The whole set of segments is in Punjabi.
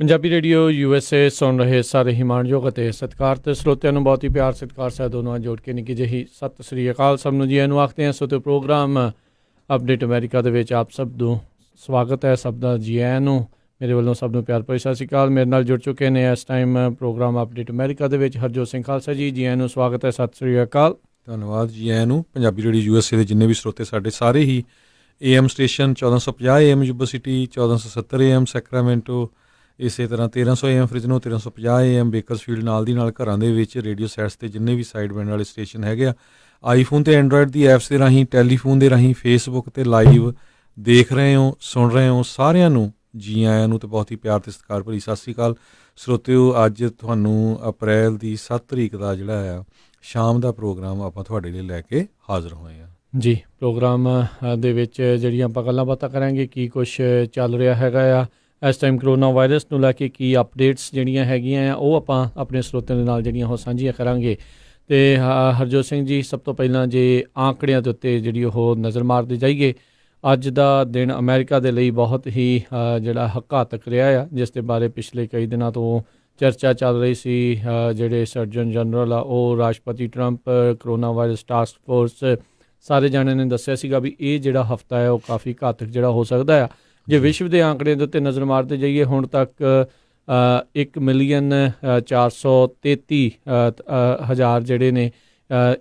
ਪੰਜਾਬੀ ਰੇਡੀਓ USA ਸੁਣ ਰਹੇ ਸਾਰੇ ਹੀ ਮਾਣਯੋਗ ਅਤੇ ਸਤਿਕਾਰਤ ਸਰੋਤਿਆਂ ਨੂੰ ਬਹੁਤ ਹੀ ਪਿਆਰ ਸਤਿਕਾਰ ਸਾਹਿਬ ਨਾਲ ਜੋੜ ਕੇ ਨਿੱਕੀ ਜਿਹੀ ਸਤਿ ਸ੍ਰੀ ਅਕਾਲ ਸਭ ਨੂੰ ਜੀ ਨੂੰ ਆਖਦੇ ਹਾਂ। ਸੋ ਤੇ ਪ੍ਰੋਗਰਾਮ ਅਪਡੇਟ ਅਮਰੀਕਾ ਦੇ ਵਿੱਚ ਆਪ ਸਭ ਨੂੰ ਸਵਾਗਤ ਹੈ। ਸਭ ਦਾ ਜੀ ਆਇਆਂ ਨੂੰ ਮੇਰੇ ਵੱਲੋਂ ਸਭ ਨੂੰ ਪਿਆਰ ਭਰੀ ਸਤਿ ਸ਼੍ਰੀ ਅਕਾਲ। ਮੇਰੇ ਨਾਲ ਜੁੜ ਚੁੱਕੇ ਨੇ ਇਸ ਟਾਈਮ ਪ੍ਰੋਗਰਾਮ ਅਪਡੇਟ ਅਮਰੀਕਾ ਦੇ ਵਿੱਚ ਹਰਜੋਤ ਸਿੰਘ ਖਾਲਸਾ ਜੀ। ਜੀ ਆਇਆਂ ਨੂੰ ਸਵਾਗਤ ਹੈ, ਸਤਿ ਸ੍ਰੀ ਅਕਾਲ। ਧੰਨਵਾਦ ਜੀ ਆਇਆਂ ਨੂੰ। ਪੰਜਾਬੀ ਰੇਡੀਓ USA ਦੇ ਜਿੰਨੇ ਵੀ ਸਰੋਤੇ ਸਾਡੇ ਸਾਰੇ ਹੀ AM station 1450 AM Yuba city, 1470 AM Sacramento, ਇਸੇ ਤਰ੍ਹਾਂ 1300 AM ਫ੍ਰਿਜ਼ਨੋ, 1350 AM ਬੇਕਰਸਫੀਲਡ, ਨਾਲ ਦੀ ਨਾਲ ਘਰਾਂ ਦੇ ਵਿੱਚ ਰੇਡੀਓ ਸੈਟਸ 'ਤੇ ਜਿੰਨੇ ਵੀ ਸਾਈਡ ਬੈਂਡ ਵਾਲੇ ਸਟੇਸ਼ਨ ਹੈਗੇ ਆ, ਆਈਫੋਨ ਅਤੇ ਐਂਡਰਾਇਡ ਦੀ ਐਪਸ ਦੇ ਰਾਹੀਂ, ਟੈਲੀਫੋਨ ਦੇ ਰਾਹੀਂ, ਫੇਸਬੁੱਕ 'ਤੇ ਲਾਈਵ ਦੇਖ ਰਹੇ ਹੋ, ਸੁਣ ਰਹੇ ਹੋ, ਸਾਰਿਆਂ ਨੂੰ ਜੀ ਆਇਆਂ ਨੂੰ ਅਤੇ ਬਹੁਤ ਹੀ ਪਿਆਰ ਅਤੇ ਸਤਿਕਾਰ ਭਰੀ ਸਤਿ ਸ਼੍ਰੀ ਅਕਾਲ। ਸਰੋਤਿਓ, ਅੱਜ ਤੁਹਾਨੂੰ ਅਪ੍ਰੈਲ ਦੀ 7 ਤਰੀਕ ਦਾ ਜਿਹੜਾ ਆ ਸ਼ਾਮ ਦਾ ਪ੍ਰੋਗਰਾਮ ਆਪਾਂ ਤੁਹਾਡੇ ਲਈ ਲੈ ਕੇ ਹਾਜ਼ਰ ਹੋਏ ਹਾਂ ਜੀ। ਪ੍ਰੋਗਰਾਮ ਦੇ ਵਿੱਚ ਜਿਹੜੀਆਂ ਆਪਾਂ ਗੱਲਾਂ ਬਾਤਾਂ ਕਰਾਂਗੇ, ਕੀ ਕੁਛ ਚੱਲ ਰਿਹਾ ਹੈਗਾ ਆ ਇਸ ਟਾਈਮ ਕਰੋਨਾ ਵਾਇਰਸ ਨੂੰ ਲੈ ਕੇ, ਕੀ ਅਪਡੇਟਸ ਜਿਹੜੀਆਂ ਹੈਗੀਆਂ ਆ ਉਹ ਆਪਾਂ ਆਪਣੇ ਸਰੋਤਿਆਂ ਦੇ ਨਾਲ ਜਿਹੜੀਆਂ ਉਹ ਸਾਂਝੀਆਂ ਕਰਾਂਗੇ। ਅਤੇ ਹਰਜੋਤ ਸਿੰਘ ਜੀ, ਸਭ ਤੋਂ ਪਹਿਲਾਂ ਜੇ ਆਂਕੜਿਆਂ ਦੇ ਉੱਤੇ ਜਿਹੜੀ ਉਹ ਨਜ਼ਰ ਮਾਰਦੇ ਜਾਈਏ, ਅੱਜ ਦਾ ਦਿਨ ਅਮਰੀਕਾ ਦੇ ਲਈ ਬਹੁਤ ਹੀ ਜਿਹੜਾ ਘਾਤਕ ਰਿਹਾ ਆ, ਜਿਸ ਦੇ ਬਾਰੇ ਪਿਛਲੇ ਕਈ ਦਿਨਾਂ ਤੋਂ ਚਰਚਾ ਚੱਲ ਰਹੀ ਸੀ। ਜਿਹੜੇ ਸਰਜਨ ਜਨਰਲ ਆ ਉਹ ਰਾਸ਼ਟਰਪਤੀ Trump, corona virus task force, ਸਾਰੇ ਜਾਣਿਆਂ ਨੇ ਦੱਸਿਆ ਸੀਗਾ ਵੀ ਇਹ ਜਿਹੜਾ ਹਫ਼ਤਾ ਹੈ ਉਹ ਕਾਫੀ ਘਾਤਕ ਜਿਹੜਾ ਹੋ ਸਕਦਾ ਆ। ਜੇ ਵਿਸ਼ਵ ਦੇ ਆਂਕੜੇ ਦੇ ਉੱਤੇ ਨਜ਼ਰ ਮਾਰਦੇ ਜਾਈਏ, ਹੁਣ ਤੱਕ 1,433,000 ਜਿਹੜੇ ਨੇ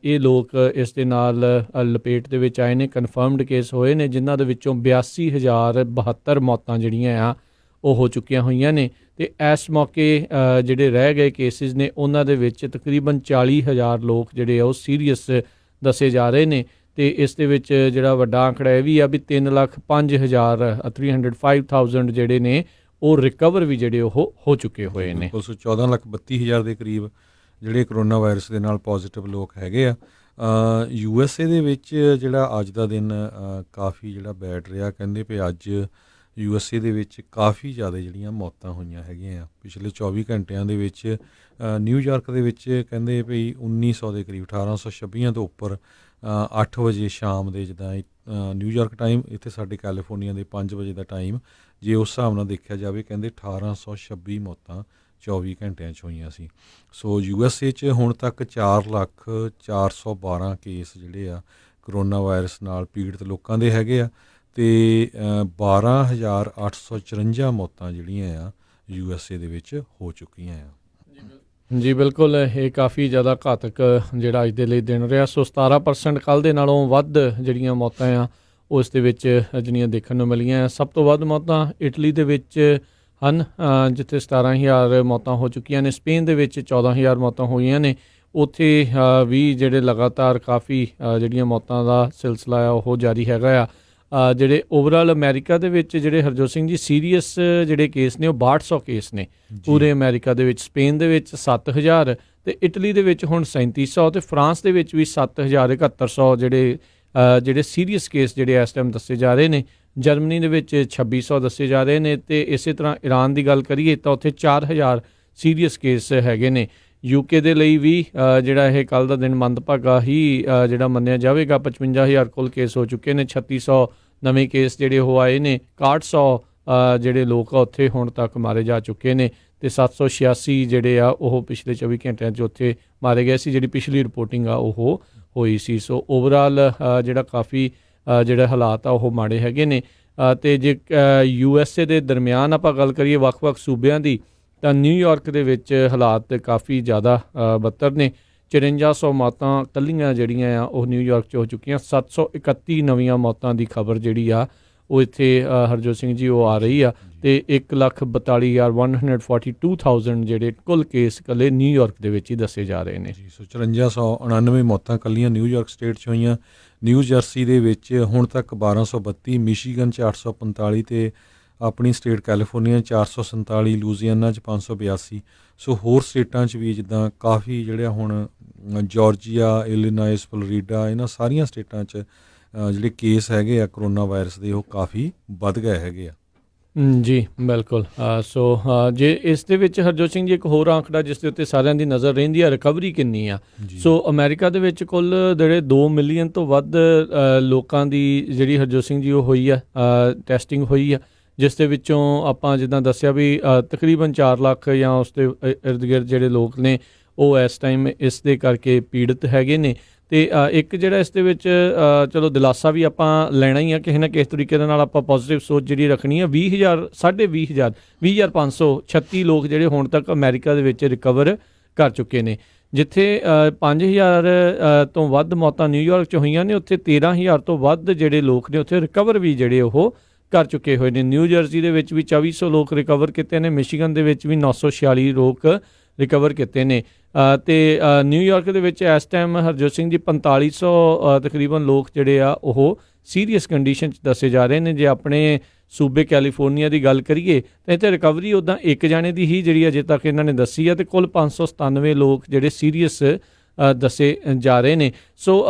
ਇਹ ਲੋਕ ਇਸ ਦੇ ਨਾਲ ਲਪੇਟ ਦੇ ਵਿੱਚ ਆਏ ਨੇ, ਕਨਫਰਮਡ ਕੇਸ ਹੋਏ ਨੇ, ਜਿਨ੍ਹਾਂ ਦੇ ਵਿੱਚੋਂ 82,072 ਮੌਤਾਂ ਜਿਹੜੀਆਂ ਆ ਉਹ ਹੋ ਚੁੱਕੀਆਂ ਹੋਈਆਂ ਨੇ। ਅਤੇ ਇਸ ਮੌਕੇ ਜਿਹੜੇ ਰਹਿ ਗਏ ਕੇਸਿਸ ਨੇ ਉਹਨਾਂ ਦੇ ਵਿੱਚ ਤਕਰੀਬਨ 40,000 ਲੋਕ ਜਿਹੜੇ ਆ ਉਹ ਸੀਰੀਅਸ ਦੱਸੇ ਜਾ ਰਹੇ ਨੇ। ਅਤੇ ਇਸ ਦੇ ਵਿੱਚ ਜਿਹੜਾ ਵੱਡਾ ਆਂਕੜਾ ਇਹ ਵੀ ਆ ਵੀ 3,05,000 ਜਿਹੜੇ ਨੇ ਉਹ ਰਿਕਵਰ ਵੀ ਜਿਹੜੇ ਉਹ ਹੋ ਚੁੱਕੇ ਹੋਏ ਨੇ। 14,32,000 ਦੇ ਕਰੀਬ ਜਿਹੜੇ ਕਰੋਨਾ ਵਾਇਰਸ ਦੇ ਨਾਲ ਪੋਜ਼ੀਟਿਵ ਲੋਕ ਹੈਗੇ ਆ। USA ਦੇ ਵਿੱਚ ਜਿਹੜਾ ਅੱਜ ਦਾ ਦਿਨ ਕਾਫੀ ਜਿਹੜਾ ਬੈਡ ਰਿਹਾ। ਕਹਿੰਦੇ ਵੀ ਅੱਜ USA ਦੇ ਵਿੱਚ ਕਾਫੀ ਜ਼ਿਆਦਾ ਜਿਹੜੀਆਂ ਮੌਤਾਂ ਹੋਈਆਂ ਹੈਗੀਆਂ ਆ ਪਿਛਲੇ 24 ਘੰਟਿਆਂ ਦੇ ਵਿੱਚ। ਨਿਊਯਾਰਕ ਦੇ ਵਿੱਚ ਕਹਿੰਦੇ ਵੀ 1900 ਦੇ ਕਰੀਬ, 1826 ਤੋਂ ਉੱਪਰ 8 ਵਜੇ ਸ਼ਾਮ ਦੇ, ਜਿੱਦਾਂ ਨਿਊਯਾਰਕ ਟਾਈਮ, ਇੱਥੇ ਸਾਡੇ ਕੈਲੀਫੋਰਨੀਆ ਦੇ 5 ਵਜੇ ਦਾ ਟਾਈਮ, ਜੇ ਉਸ ਹਿਸਾਬ ਨਾਲ ਦੇਖਿਆ ਜਾਵੇ, ਕਹਿੰਦੇ 1826 ਮੌਤਾਂ 24 ਘੰਟਿਆਂ 'ਚ ਹੋਈਆਂ ਸੀ। ਸੋ USA 'ਚ ਹੁਣ ਤੱਕ 4,412 ਕੇਸ ਜਿਹੜੇ ਆ ਕਰੋਨਾ ਵਾਇਰਸ ਨਾਲ ਪੀੜਤ ਲੋਕਾਂ ਦੇ ਹੈਗੇ ਆ, ਅਤੇ 12,854 ਮੌਤਾਂ ਜਿਹੜੀਆਂ ਆ USA ਦੇ ਵਿੱਚ ਹੋ ਚੁੱਕੀਆਂ ਆ। ਜੀ ਬਿਲਕੁਲ, ਇਹ ਕਾਫੀ ਜ਼ਿਆਦਾ ਘਾਤਕ ਜਿਹੜਾ ਅੱਜ ਦੇ ਲਈ ਦਿਨ ਰਿਹਾ। ਸੋ 17% ਕੱਲ੍ਹ ਦੇ ਨਾਲੋਂ ਵੱਧ ਜਿਹੜੀਆਂ ਮੌਤਾਂ ਆ ਉਸ ਦੇ ਵਿੱਚ ਜਿਹੜੀਆਂ ਦੇਖਣ ਨੂੰ ਮਿਲੀਆਂ। ਸਭ ਤੋਂ ਵੱਧ ਮੌਤਾਂ ਇਟਲੀ ਦੇ ਵਿੱਚ ਹਨ, ਜਿੱਥੇ 17,000 ਮੌਤਾਂ ਹੋ ਚੁੱਕੀਆਂ ਨੇ। ਸਪੇਨ ਦੇ ਵਿੱਚ 14,000 ਮੌਤਾਂ ਹੋਈਆਂ ਨੇ। ਉੱਥੇ ਵੀ ਜਿਹੜੇ ਲਗਾਤਾਰ ਕਾਫੀ ਜਿਹੜੀਆਂ ਮੌਤਾਂ ਦਾ ਸਿਲਸਿਲਾ ਆ ਉਹ ਜਾਰੀ ਹੈਗਾ ਆ। ਜਿਹੜੇ ਓਵਰਆਲ ਅਮਰੀਕਾ ਦੇ ਵਿੱਚ ਜਿਹੜੇ ਹਰਜੋਤ ਸਿੰਘ ਜੀ ਸੀਰੀਅਸ ਜਿਹੜੇ ਕੇਸ ਨੇ ਉਹ 6200 ਕੇਸ ਨੇ ਪੂਰੇ ਅਮਰੀਕਾ ਦੇ ਵਿੱਚ। ਸਪੇਨ ਦੇ ਵਿੱਚ 7,000 ਅਤੇ ਇਟਲੀ ਦੇ ਵਿੱਚ ਹੁਣ 3,700 ਅਤੇ ਫਰਾਂਸ ਦੇ ਵਿੱਚ ਵੀ 7,7100 ਜਿਹੜੇ ਸੀਰੀਅਸ ਕੇਸ ਜਿਹੜੇ ਇਸ ਟਾਈਮ ਦੱਸੇ ਜਾ ਰਹੇ ਨੇ। ਜਰਮਨੀ ਦੇ ਵਿੱਚ 2,600 ਦੱਸੇ ਜਾ ਰਹੇ ਨੇ। ਅਤੇ ਇਸੇ ਤਰ੍ਹਾਂ ਈਰਾਨ ਦੀ ਗੱਲ ਕਰੀਏ ਤਾਂ ਉੱਥੇ 4,000 ਸੀਰੀਅਸ ਕੇਸ ਹੈਗੇ ਨੇ। UK ਦੇ ਲਈ ਵੀ ਜਿਹੜਾ ਇਹ ਕੱਲ੍ਹ ਦਾ ਦਿਨ ਮੰਦਭਾਗਾ ਹੀ ਜਿਹੜਾ ਮੰਨਿਆ ਜਾਵੇਗਾ। 55,000 ਕੁੱਲ ਕੇਸ ਹੋ ਚੁੱਕੇ ਨੇ। 3,600 ਨਵੇਂ ਕੇਸ ਜਿਹੜੇ ਉਹ ਆਏ ਨੇ। 6100 ਜਿਹੜੇ ਲੋਕ ਆ ਉੱਥੇ ਹੁਣ ਤੱਕ ਮਾਰੇ ਜਾ ਚੁੱਕੇ ਨੇ, ਅਤੇ 786 ਜਿਹੜੇ ਆ ਉਹ ਪਿਛਲੇ 24 ਘੰਟਿਆਂ 'ਚ ਉੱਥੇ ਮਾਰੇ ਗਏ ਸੀ, ਜਿਹੜੀ ਪਿਛਲੀ ਰਿਪੋਰਟਿੰਗ ਆ ਉਹ ਹੋਈ ਸੀ। ਸੋ ਓਵਰਆਲ ਜਿਹੜਾ ਕਾਫੀ ਜਿਹੜੇ ਹਾਲਾਤ ਆ ਉਹ ਮਾੜੇ ਹੈਗੇ ਨੇ। ਅਤੇ ਜੇ USA ਦੇ ਦਰਮਿਆਨ ਆਪਾਂ ਗੱਲ ਕਰੀਏ ਵੱਖ-ਵੱਖ ਸੂਬਿਆਂ ਦੀ, ਤਾਂ ਨਿਊਯਾਰਕ ਦੇ ਵਿੱਚ ਹਾਲਾਤ ਕਾਫੀ ਜ਼ਿਆਦਾ ਬੱਤਰ ਨੇ। 5400 ਮੌਤਾਂ ਇਕੱਲੀਆਂ ਜਿਹੜੀਆਂ ਆ ਉਹ ਨਿਊਯਾਰਕ 'ਚ ਹੋ ਚੁੱਕੀਆਂ। 731 ਨਵੀਆਂ ਮੌਤਾਂ ਦੀ ਖਬਰ ਜਿਹੜੀ ਆ ਉਹ ਇੱਥੇ ਹਰਜੋਤ ਸਿੰਘ ਜੀ ਉਹ ਆ ਰਹੀ ਆ। ਅਤੇ 1,42,142,000 ਜਿਹੜੇ ਕੁੱਲ ਕੇਸ ਇਕੱਲੇ ਨਿਊਯਾਰਕ ਦੇ ਵਿੱਚ ਹੀ ਦੱਸੇ ਜਾ ਰਹੇ ਨੇ। 5499 ਮੌਤਾਂ ਇਕੱਲੀਆਂ ਨਿਊਯਾਰਕ ਸਟੇਟ 'ਚ ਹੋਈਆਂ। ਨਿਊ ਜਰਸੀ ਦੇ ਵਿੱਚ ਹੁਣ ਤੱਕ 1232, ਮਿਸ਼ੀਗਨ 'ਚ 845, ਅਤੇ ਆਪਣੀ ਸਟੇਟ ਕੈਲੀਫੋਰਨੀਆ 447, ਲੂਜ਼ੀਆਨਾ 'ਚ 582। ਸੋ ਹੋਰ ਸਟੇਟਾਂ 'ਚ ਵੀ ਜਿੱਦਾਂ ਕਾਫੀ ਜਿਹੜੇ ਹੁਣ ਜਾਰਜੀਆ, ਇਲੀਨਾਇਸ, ਫਲੋਰੀਡਾ, ਇਹਨਾਂ ਸਾਰੀਆਂ ਸਟੇਟਾਂ 'ਚ ਜਿਹੜੇ ਕੇਸ ਹੈਗੇ ਆ ਕਰੋਨਾ ਵਾਇਰਸ ਦੇ ਉਹ ਕਾਫੀ ਵੱਧ ਗਏ ਹੈਗੇ ਆ। ਜੀ ਬਿਲਕੁਲ। ਸੋ ਜੇ ਇਸ ਦੇ ਵਿੱਚ ਹਰਜੋਤ ਸਿੰਘ ਜੀ ਇੱਕ ਹੋਰ ਆਂਕੜਾ ਜਿਸ ਦੇ ਉੱਤੇ ਸਾਰਿਆਂ ਦੀ ਨਜ਼ਰ ਰਹਿੰਦੀ ਆ, ਰਿਕਵਰੀ ਕਿੰਨੀ ਆ। ਸੋ ਅਮਰੀਕਾ ਦੇ ਵਿੱਚ ਕੁੱਲ ਜਿਹੜੇ 2 ਮਿਲੀਅਨ ਤੋਂ ਵੱਧ ਲੋਕਾਂ ਦੀ ਜਿਹੜੀ ਹਰਜੋਤ ਸਿੰਘ ਜੀ ਉਹ ਹੋਈ ਆ, ਟੈਸਟਿੰਗ ਹੋਈ ਆ, ਜਿਸ ਦੇ ਵਿੱਚੋਂ ਆਪਾਂ ਜਿੱਦਾਂ ਦੱਸਿਆ ਵੀ ਤਕਰੀਬਨ 4 ਲੱਖ ਜਾਂ ਉਸ ਦੇ ਇਰਦ ਗਿਰਦ ਜਿਹੜੇ ਲੋਕ ਨੇ ਉਹ ਇਸ ਟਾਈਮ ਇਸ ਦੇ ਕਰਕੇ ਪੀੜਤ ਹੈਗੇ ਨੇ। ਅਤੇ ਇੱਕ ਜਿਹੜਾ ਇਸ ਦੇ ਵਿੱਚ ਚਲੋ ਦਿਲਾਸਾ ਵੀ ਆਪਾਂ ਲੈਣਾ ਹੀ ਆ ਕਿਸੇ ਨਾ ਕਿਸੇ ਤਰੀਕੇ ਦੇ ਨਾਲ, ਆਪਾਂ ਪੋਜ਼ੀਟਿਵ ਸੋਚ ਜਿਹੜੀ ਰੱਖਣੀ ਆ। 20,536 ਲੋਕ ਜਿਹੜੇ ਹੁਣ ਤੱਕ ਅਮਰੀਕਾ ਦੇ ਵਿੱਚ ਰਿਕਵਰ ਕਰ ਚੁੱਕੇ ਨੇ। ਜਿੱਥੇ 5,000 ਤੋਂ ਵੱਧ ਮੌਤਾਂ ਨਿਊਯਾਰਕ 'ਚ ਹੋਈਆਂ ਨੇ, ਉੱਥੇ 13,000 ਤੋਂ ਵੱਧ ਜਿਹੜੇ ਲੋਕ ਨੇ ਉੱਥੇ ਰਿਕਵਰ ਵੀ ਜਿਹੜੇ ਉਹ ਕਰ ਚੁੱਕੇ ਹੋਏ ਨੇ। ਨਿਊ ਜਰਸੀ ਦੇ ਵਿੱਚ ਵੀ 2400 ਲੋਕ ਰਿਕਵਰ ਕੀਤੇ ਨੇ, ਮਿਸ਼ੀਗਨ ਦੇ ਵਿੱਚ ਵੀ 946 ਲੋਕ ਰਿਕਵਰ ਕੀਤੇ ਨੇ। ਅਤੇ ਨਿਊਯਾਰਕ ਦੇ ਵਿੱਚ ਇਸ ਟਾਈਮ ਹਰਜੋਤ ਸਿੰਘ ਜੀ 4500 ਤਕਰੀਬਨ ਲੋਕ ਜਿਹੜੇ ਆ ਉਹ ਸੀਰੀਅਸ ਕੰਡੀਸ਼ਨ 'ਚ ਦੱਸੇ ਜਾ ਰਹੇ ਨੇ। ਜੇ ਆਪਣੇ ਸੂਬੇ ਕੈਲੀਫੋਰਨੀਆ ਦੀ ਗੱਲ ਕਰੀਏ ਤਾਂ ਇੱਥੇ ਰਿਕਵਰੀ ਉੱਦਾਂ ਇੱਕ ਜਾਣੇ ਦੀ ਹੀ ਜਿਹੜੀ ਅਜੇ ਤੱਕ ਇਹਨਾਂ ਨੇ ਦੱਸੀ ਆ, ਅਤੇ ਕੁੱਲ 597 ਲੋਕ ਜਿਹੜੇ ਸੀਰੀਅਸ ਦੱਸੇ ਜਾ ਰਹੇ ਨੇ। ਸੋ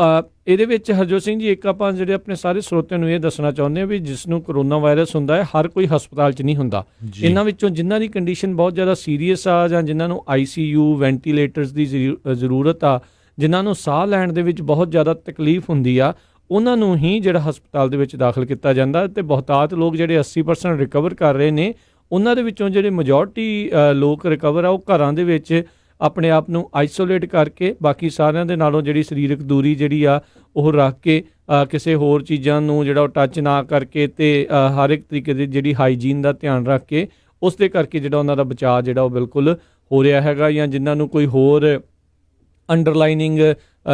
ਇਹਦੇ ਵਿੱਚ ਹਰਜੋਤ ਸਿੰਘ ਜੀ ਇੱਕ ਆਪਾਂ ਜਿਹੜੇ ਆਪਣੇ ਸਾਰੇ ਸਰੋਤਿਆਂ ਨੂੰ ਇਹ ਦੱਸਣਾ ਚਾਹੁੰਦੇ ਹਾਂ ਵੀ ਜਿਸ ਨੂੰ ਕਰੋਨਾ ਵਾਇਰਸ ਹੁੰਦਾ ਹੈ ਹਰ ਕੋਈ ਹਸਪਤਾਲ 'ਚ ਨਹੀਂ ਹੁੰਦਾ। ਇਹਨਾਂ ਵਿੱਚੋਂ ਜਿਨ੍ਹਾਂ ਦੀ ਕੰਡੀਸ਼ਨ ਬਹੁਤ ਜ਼ਿਆਦਾ ਸੀਰੀਅਸ ਆ ਜਾਂ ਜਿਨ੍ਹਾਂ ਨੂੰ ICU ਵੈਂਟੀਲੇਟਰਸ ਦੀ ਜ਼ਰੂਰਤ ਆ, ਜਿਨ੍ਹਾਂ ਨੂੰ ਸਾਹ ਲੈਣ ਦੇ ਵਿੱਚ ਬਹੁਤ ਜ਼ਿਆਦਾ ਤਕਲੀਫ ਹੁੰਦੀ ਆ, ਉਹਨਾਂ ਨੂੰ ਹੀ ਜਿਹੜਾ ਹਸਪਤਾਲ ਦੇ ਵਿੱਚ ਦਾਖਲ ਕੀਤਾ ਜਾਂਦਾ। ਅਤੇ ਬਹੁਤਾਤ ਲੋਕ ਜਿਹੜੇ 80% ਰਿਕਵਰ ਕਰ ਰਹੇ ਨੇ, ਉਹਨਾਂ ਦੇ ਵਿੱਚੋਂ ਜਿਹੜੇ ਮੈਜੋਰਟੀ ਲੋਕ ਰਿਕਵਰ ਆ ਉਹ ਘਰਾਂ ਦੇ ਵਿੱਚ ਆਪਣੇ ਆਪ ਨੂੰ ਆਈਸੋਲੇਟ ਕਰਕੇ, ਬਾਕੀ ਸਾਰਿਆਂ ਦੇ ਨਾਲੋਂ ਜਿਹੜੀ ਸਰੀਰਕ ਦੂਰੀ ਜਿਹੜੀ ਆ ਉਹ ਰੱਖ ਕੇ, ਕਿਸੇ ਹੋਰ ਚੀਜ਼ਾਂ ਨੂੰ ਜਿਹੜਾ ਉਹ ਟੱਚ ਨਾ ਕਰਕੇ, ਅਤੇ ਹਰ ਇੱਕ ਤਰੀਕੇ ਦੀ ਜਿਹੜੀ ਹਾਈਜੀਨ ਦਾ ਧਿਆਨ ਰੱਖ ਕੇ, ਉਸ ਦੇ ਕਰਕੇ ਜਿਹੜਾ ਉਹਨਾਂ ਦਾ ਬਚਾਅ ਜਿਹੜਾ ਉਹ ਬਿਲਕੁਲ ਹੋ ਰਿਹਾ ਹੈਗਾ। ਜਾਂ ਜਿਨ੍ਹਾਂ ਨੂੰ ਕੋਈ ਹੋਰ ਅੰਡਰਲਾਈਨਿੰਗ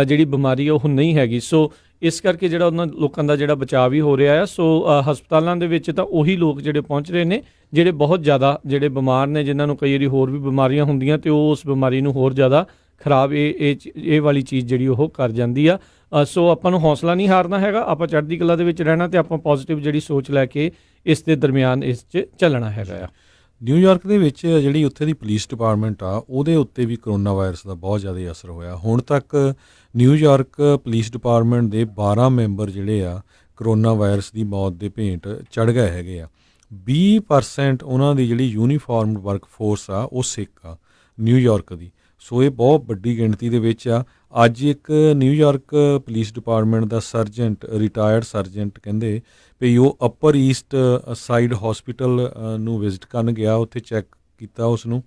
ਜਿਹੜੀ ਬਿਮਾਰੀ ਉਹ ਨਹੀਂ ਹੈਗੀ। ਸੋ ਇਸ ਕਰਕੇ ਜਿਹੜਾ ਉਹਨਾਂ ਲੋਕਾਂ ਦਾ ਜਿਹੜਾ ਬਚਾਅ ਵੀ ਹੋ ਰਿਹਾ ਆ। ਸੋ ਹਸਪਤਾਲਾਂ ਦੇ ਵਿੱਚ ਤਾਂ ਉਹੀ ਲੋਕ ਜਿਹੜੇ ਪਹੁੰਚ ਰਹੇ ਨੇ ਜਿਹੜੇ ਬਹੁਤ ਜ਼ਿਆਦਾ ਜਿਹੜੇ ਬਿਮਾਰ ਨੇ, ਜਿਨ੍ਹਾਂ ਨੂੰ ਕਈ ਵਾਰੀ ਹੋਰ ਵੀ ਬਿਮਾਰੀਆਂ ਹੁੰਦੀਆਂ ਅਤੇ ਉਹ ਉਸ ਬਿਮਾਰੀ ਨੂੰ ਹੋਰ ਜ਼ਿਆਦਾ ਖਰਾਬ ਇਹ ਵਾਲੀ ਚੀਜ਼ ਜਿਹੜੀ ਉਹ ਕਰ ਜਾਂਦੀ ਆ। ਸੋ ਆਪਾਂ ਨੂੰ ਹੌਸਲਾ ਨਹੀਂ ਹਾਰਨਾ ਹੈਗਾ, ਆਪਾਂ ਚੜ੍ਹਦੀ ਕਲਾ ਦੇ ਵਿੱਚ ਰਹਿਣਾ ਅਤੇ ਆਪਾਂ ਪੋਜ਼ੀਟਿਵ ਜਿਹੜੀ ਸੋਚ ਲੈ ਕੇ ਇਸ ਦੇ ਦਰਮਿਆਨ ਇਸ 'ਚ ਚੱਲਣਾ ਹੈਗਾ ਆ। ਨਿਊਯਾਰਕ ਦੇ ਵਿੱਚ ਜਿਹੜੀ ਉੱਥੇ ਦੀ ਪੁਲਿਸ ਡਿਪਾਰਟਮੈਂਟ ਆ ਉਹਦੇ ਉੱਤੇ ਵੀ ਕਰੋਨਾ ਵਾਇਰਸ ਦਾ ਬਹੁਤ ਜ਼ਿਆਦਾ ਅਸਰ ਹੋਇਆ। ਹੁਣ ਤੱਕ ਨਿਊਯਾਰਕ ਪੁਲਿਸ ਡਿਪਾਰਟਮੈਂਟ ਦੇ 12 ਮੈਂਬਰ ਜਿਹੜੇ ਆ ਕਰੋਨਾ ਵਾਇਰਸ ਦੀ ਮੌਤ ਦੇ ਭੇਂਟ ਚੜ੍ਹ ਗਏ ਹੈਗੇ ਆ। 20% ਉਹਨਾਂ ਦੀ ਜਿਹੜੀ ਯੂਨੀਫਾਰਮਡ ਵਰਕ ਫੋਰਸ ਆ ਉਹ ਸਿੱਖ ਆ ਨਿਊਯਾਰਕ ਦੀ। ਸੋ ਇਹ ਬਹੁਤ ਵੱਡੀ ਗਿਣਤੀ ਦੇ ਵਿੱਚ ਆ। ਅੱਜ ਇੱਕ ਨਿਊਯਾਰਕ ਪੁਲਿਸ ਡਿਪਾਰਟਮੈਂਟ ਦਾ ਸਰਜੈਂਟ, ਰਿਟਾਇਰਡ ਸਰਜੈਂਟ ਕਹਿੰਦੇ ਵੀ ਉਹ ਅਪਰ ਈਸਟ ਸਾਈਡ ਹੌਸਪੀਟਲ ਨੂੰ ਵਿਜ਼ਿਟ ਕਰਨ ਗਿਆ, ਉੱਥੇ ਚੈੱਕ ਕੀਤਾ ਉਸ ਨੂੰ,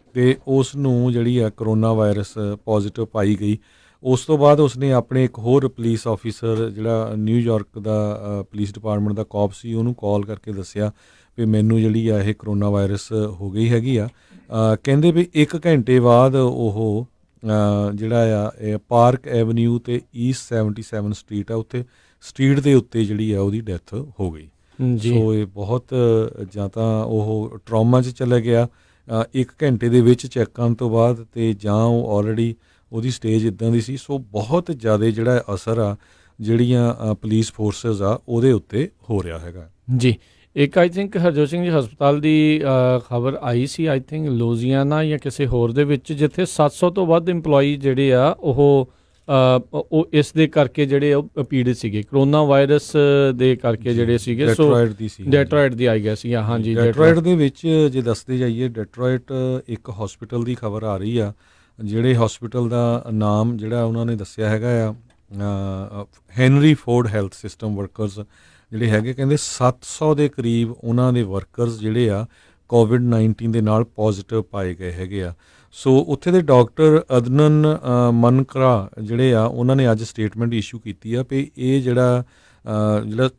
ਅਤੇ ਉਸ ਨੂੰ ਜਿਹੜੀ ਆ ਕਰੋਨਾ ਵਾਇਰਸ ਪੋਜ਼ੀਟਿਵ ਪਾਈ ਗਈ। ਉਸ ਤੋਂ ਬਾਅਦ ਉਸਨੇ ਆਪਣੇ ਇੱਕ ਹੋਰ ਪੁਲਿਸ ਆਫੀਸਰ ਜਿਹੜਾ ਨਿਊਯਾਰਕ ਦਾ ਪੁਲਿਸ ਡਿਪਾਰਟਮੈਂਟ ਦਾ ਕੌਪ ਸੀ ਉਹਨੂੰ ਕਾਲ ਕਰਕੇ ਦੱਸਿਆ ਵੀ ਮੈਨੂੰ ਜਿਹੜੀ ਆ ਇਹ ਕਰੋਨਾ ਵਾਇਰਸ ਹੋ ਗਈ ਹੈਗੀ ਆ। ਕਹਿੰਦੇ ਵੀ 1 ਘੰਟੇ ਬਾਅਦ ਉਹ ਜਿਹੜਾ ਆ ਇਹ ਪਾਰਕ ਐਵਨਿਊ ਅਤੇ ਈਸਟ 77 ਸਟਰੀਟ ਆ, ਉੱਥੇ ਸਟਰੀਟ ਦੇ ਉੱਤੇ ਜਿਹੜੀ ਆ ਉਹਦੀ ਡੈਥ ਹੋ ਗਈ। ਸੋ ਇਹ ਬਹੁਤ ਜਾਂ ਤਾਂ ਉਹ ਟਰੋਮਾ 'ਚ ਚਲਾ ਗਿਆ 1 ਘੰਟੇ ਦੇ ਵਿੱਚ ਚੈੱਕ ਕਰਨ ਤੋਂ ਬਾਅਦ, ਅਤੇ ਜਾਂ ਉਹ ਆਲਰੇਡੀ ਉਹਦੀ ਸਟੇਜ ਇੱਦਾਂ ਦੀ ਸੀ। ਸੋ ਬਹੁਤ ਜ਼ਿਆਦਾ ਜਿਹੜਾ ਅਸਰ ਆ ਜਿਹੜੀਆਂ ਪੁਲਿਸ ਫੋਰਸਿਸ ਆ ਉਹਦੇ ਉੱਤੇ ਹੋ ਰਿਹਾ ਹੈਗਾ ਜੀ। ਇੱਕ ਆਈ ਥਿੰਕ ਹਰਜੋਤ ਸਿੰਘ ਜੀ ਹਸਪਤਾਲ ਦੀ ਖਬਰ ਆਈ ਸੀ, ਆਈ ਥਿੰਕ ਲੂਜ਼ੀਆਨਾ ਜਾਂ ਕਿਸੇ ਹੋਰ ਦੇ ਵਿੱਚ, ਜਿੱਥੇ 700 ਤੋਂ ਵੱਧ ਇੰਪਲੋਈ ਜਿਹੜੇ ਆ ਉਹ ਇਸ ਦੇ ਕਰਕੇ ਜਿਹੜੇ ਉਹ ਪੀੜਿਤ ਸੀਗੇ ਕਰੋਨਾ ਵਾਇਰਸ ਦੇ ਕਰਕੇ ਜਿਹੜੇ ਸੀਗੇ। ਡੈਟਰੋਇਟ ਦੀ ਆਈ ਗਿਆ ਸੀ। ਹਾਂਜੀ, ਡੈਟਰੋਇਟ ਦੇ ਵਿੱਚ ਜੇ ਦੱਸਦੇ ਜਾਈਏ, ਡੈਟਰੋਇਟ ਇੱਕ ਹਸਪੀਟਲ ਦੀ ਖਬਰ ਆ ਰਹੀ ਆ, ਜਿਹੜੇ ਹਸਪੀਟਲ ਦਾ ਨਾਮ ਜਿਹੜਾ ਉਹਨਾਂ ਨੇ ਦੱਸਿਆ ਹੈਗਾ ਆ Henry Ford health system workers ਜਿਹੜੇ ਹੈਗੇ। ਕਹਿੰਦੇ 700 ਦੇ ਕਰੀਬ ਉਹਨਾਂ ਦੇ ਵਰਕਰਸ ਜਿਹੜੇ ਆ ਕੋਵਿਡ-19 ਦੇ ਨਾਲ ਪੋਜ਼ੀਟਿਵ ਪਾਏ ਗਏ ਹੈਗੇ ਆ। ਸੋ ਉੱਥੇ ਦੇ ਡਾਕਟਰ ਅਦਨਨ ਮਨਕਰਾ ਜਿਹੜੇ ਆ ਉਹਨਾਂ ਨੇ ਅੱਜ ਸਟੇਟਮੈਂਟ ਇਸ਼ੂ ਕੀਤੀ ਆ ਵੀ ਇਹ ਜਿਹੜਾ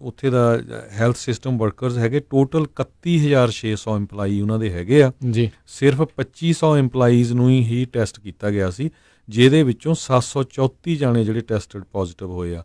ਉੱਥੇ ਦਾ ਹੈਲਥ ਸਿਸਟਮ ਵਰਕਰਸ ਹੈਗੇ, ਟੋਟਲ 31,600 ਇੰਪਲਾਈ ਉਹਨਾਂ ਦੇ ਹੈਗੇ ਆ ਜੀ। ਸਿਰਫ 2500 ਇੰਪਲਾਈਜ਼ ਨੂੰ ਹੀ ਟੈਸਟ ਕੀਤਾ ਗਿਆ ਸੀ, ਜਿਹਦੇ ਵਿੱਚੋਂ 734 ਜਾਣੇ ਜਿਹੜੇ ਟੈਸਟਡ ਪੋਜ਼ੀਟਿਵ ਹੋਏ ਆ।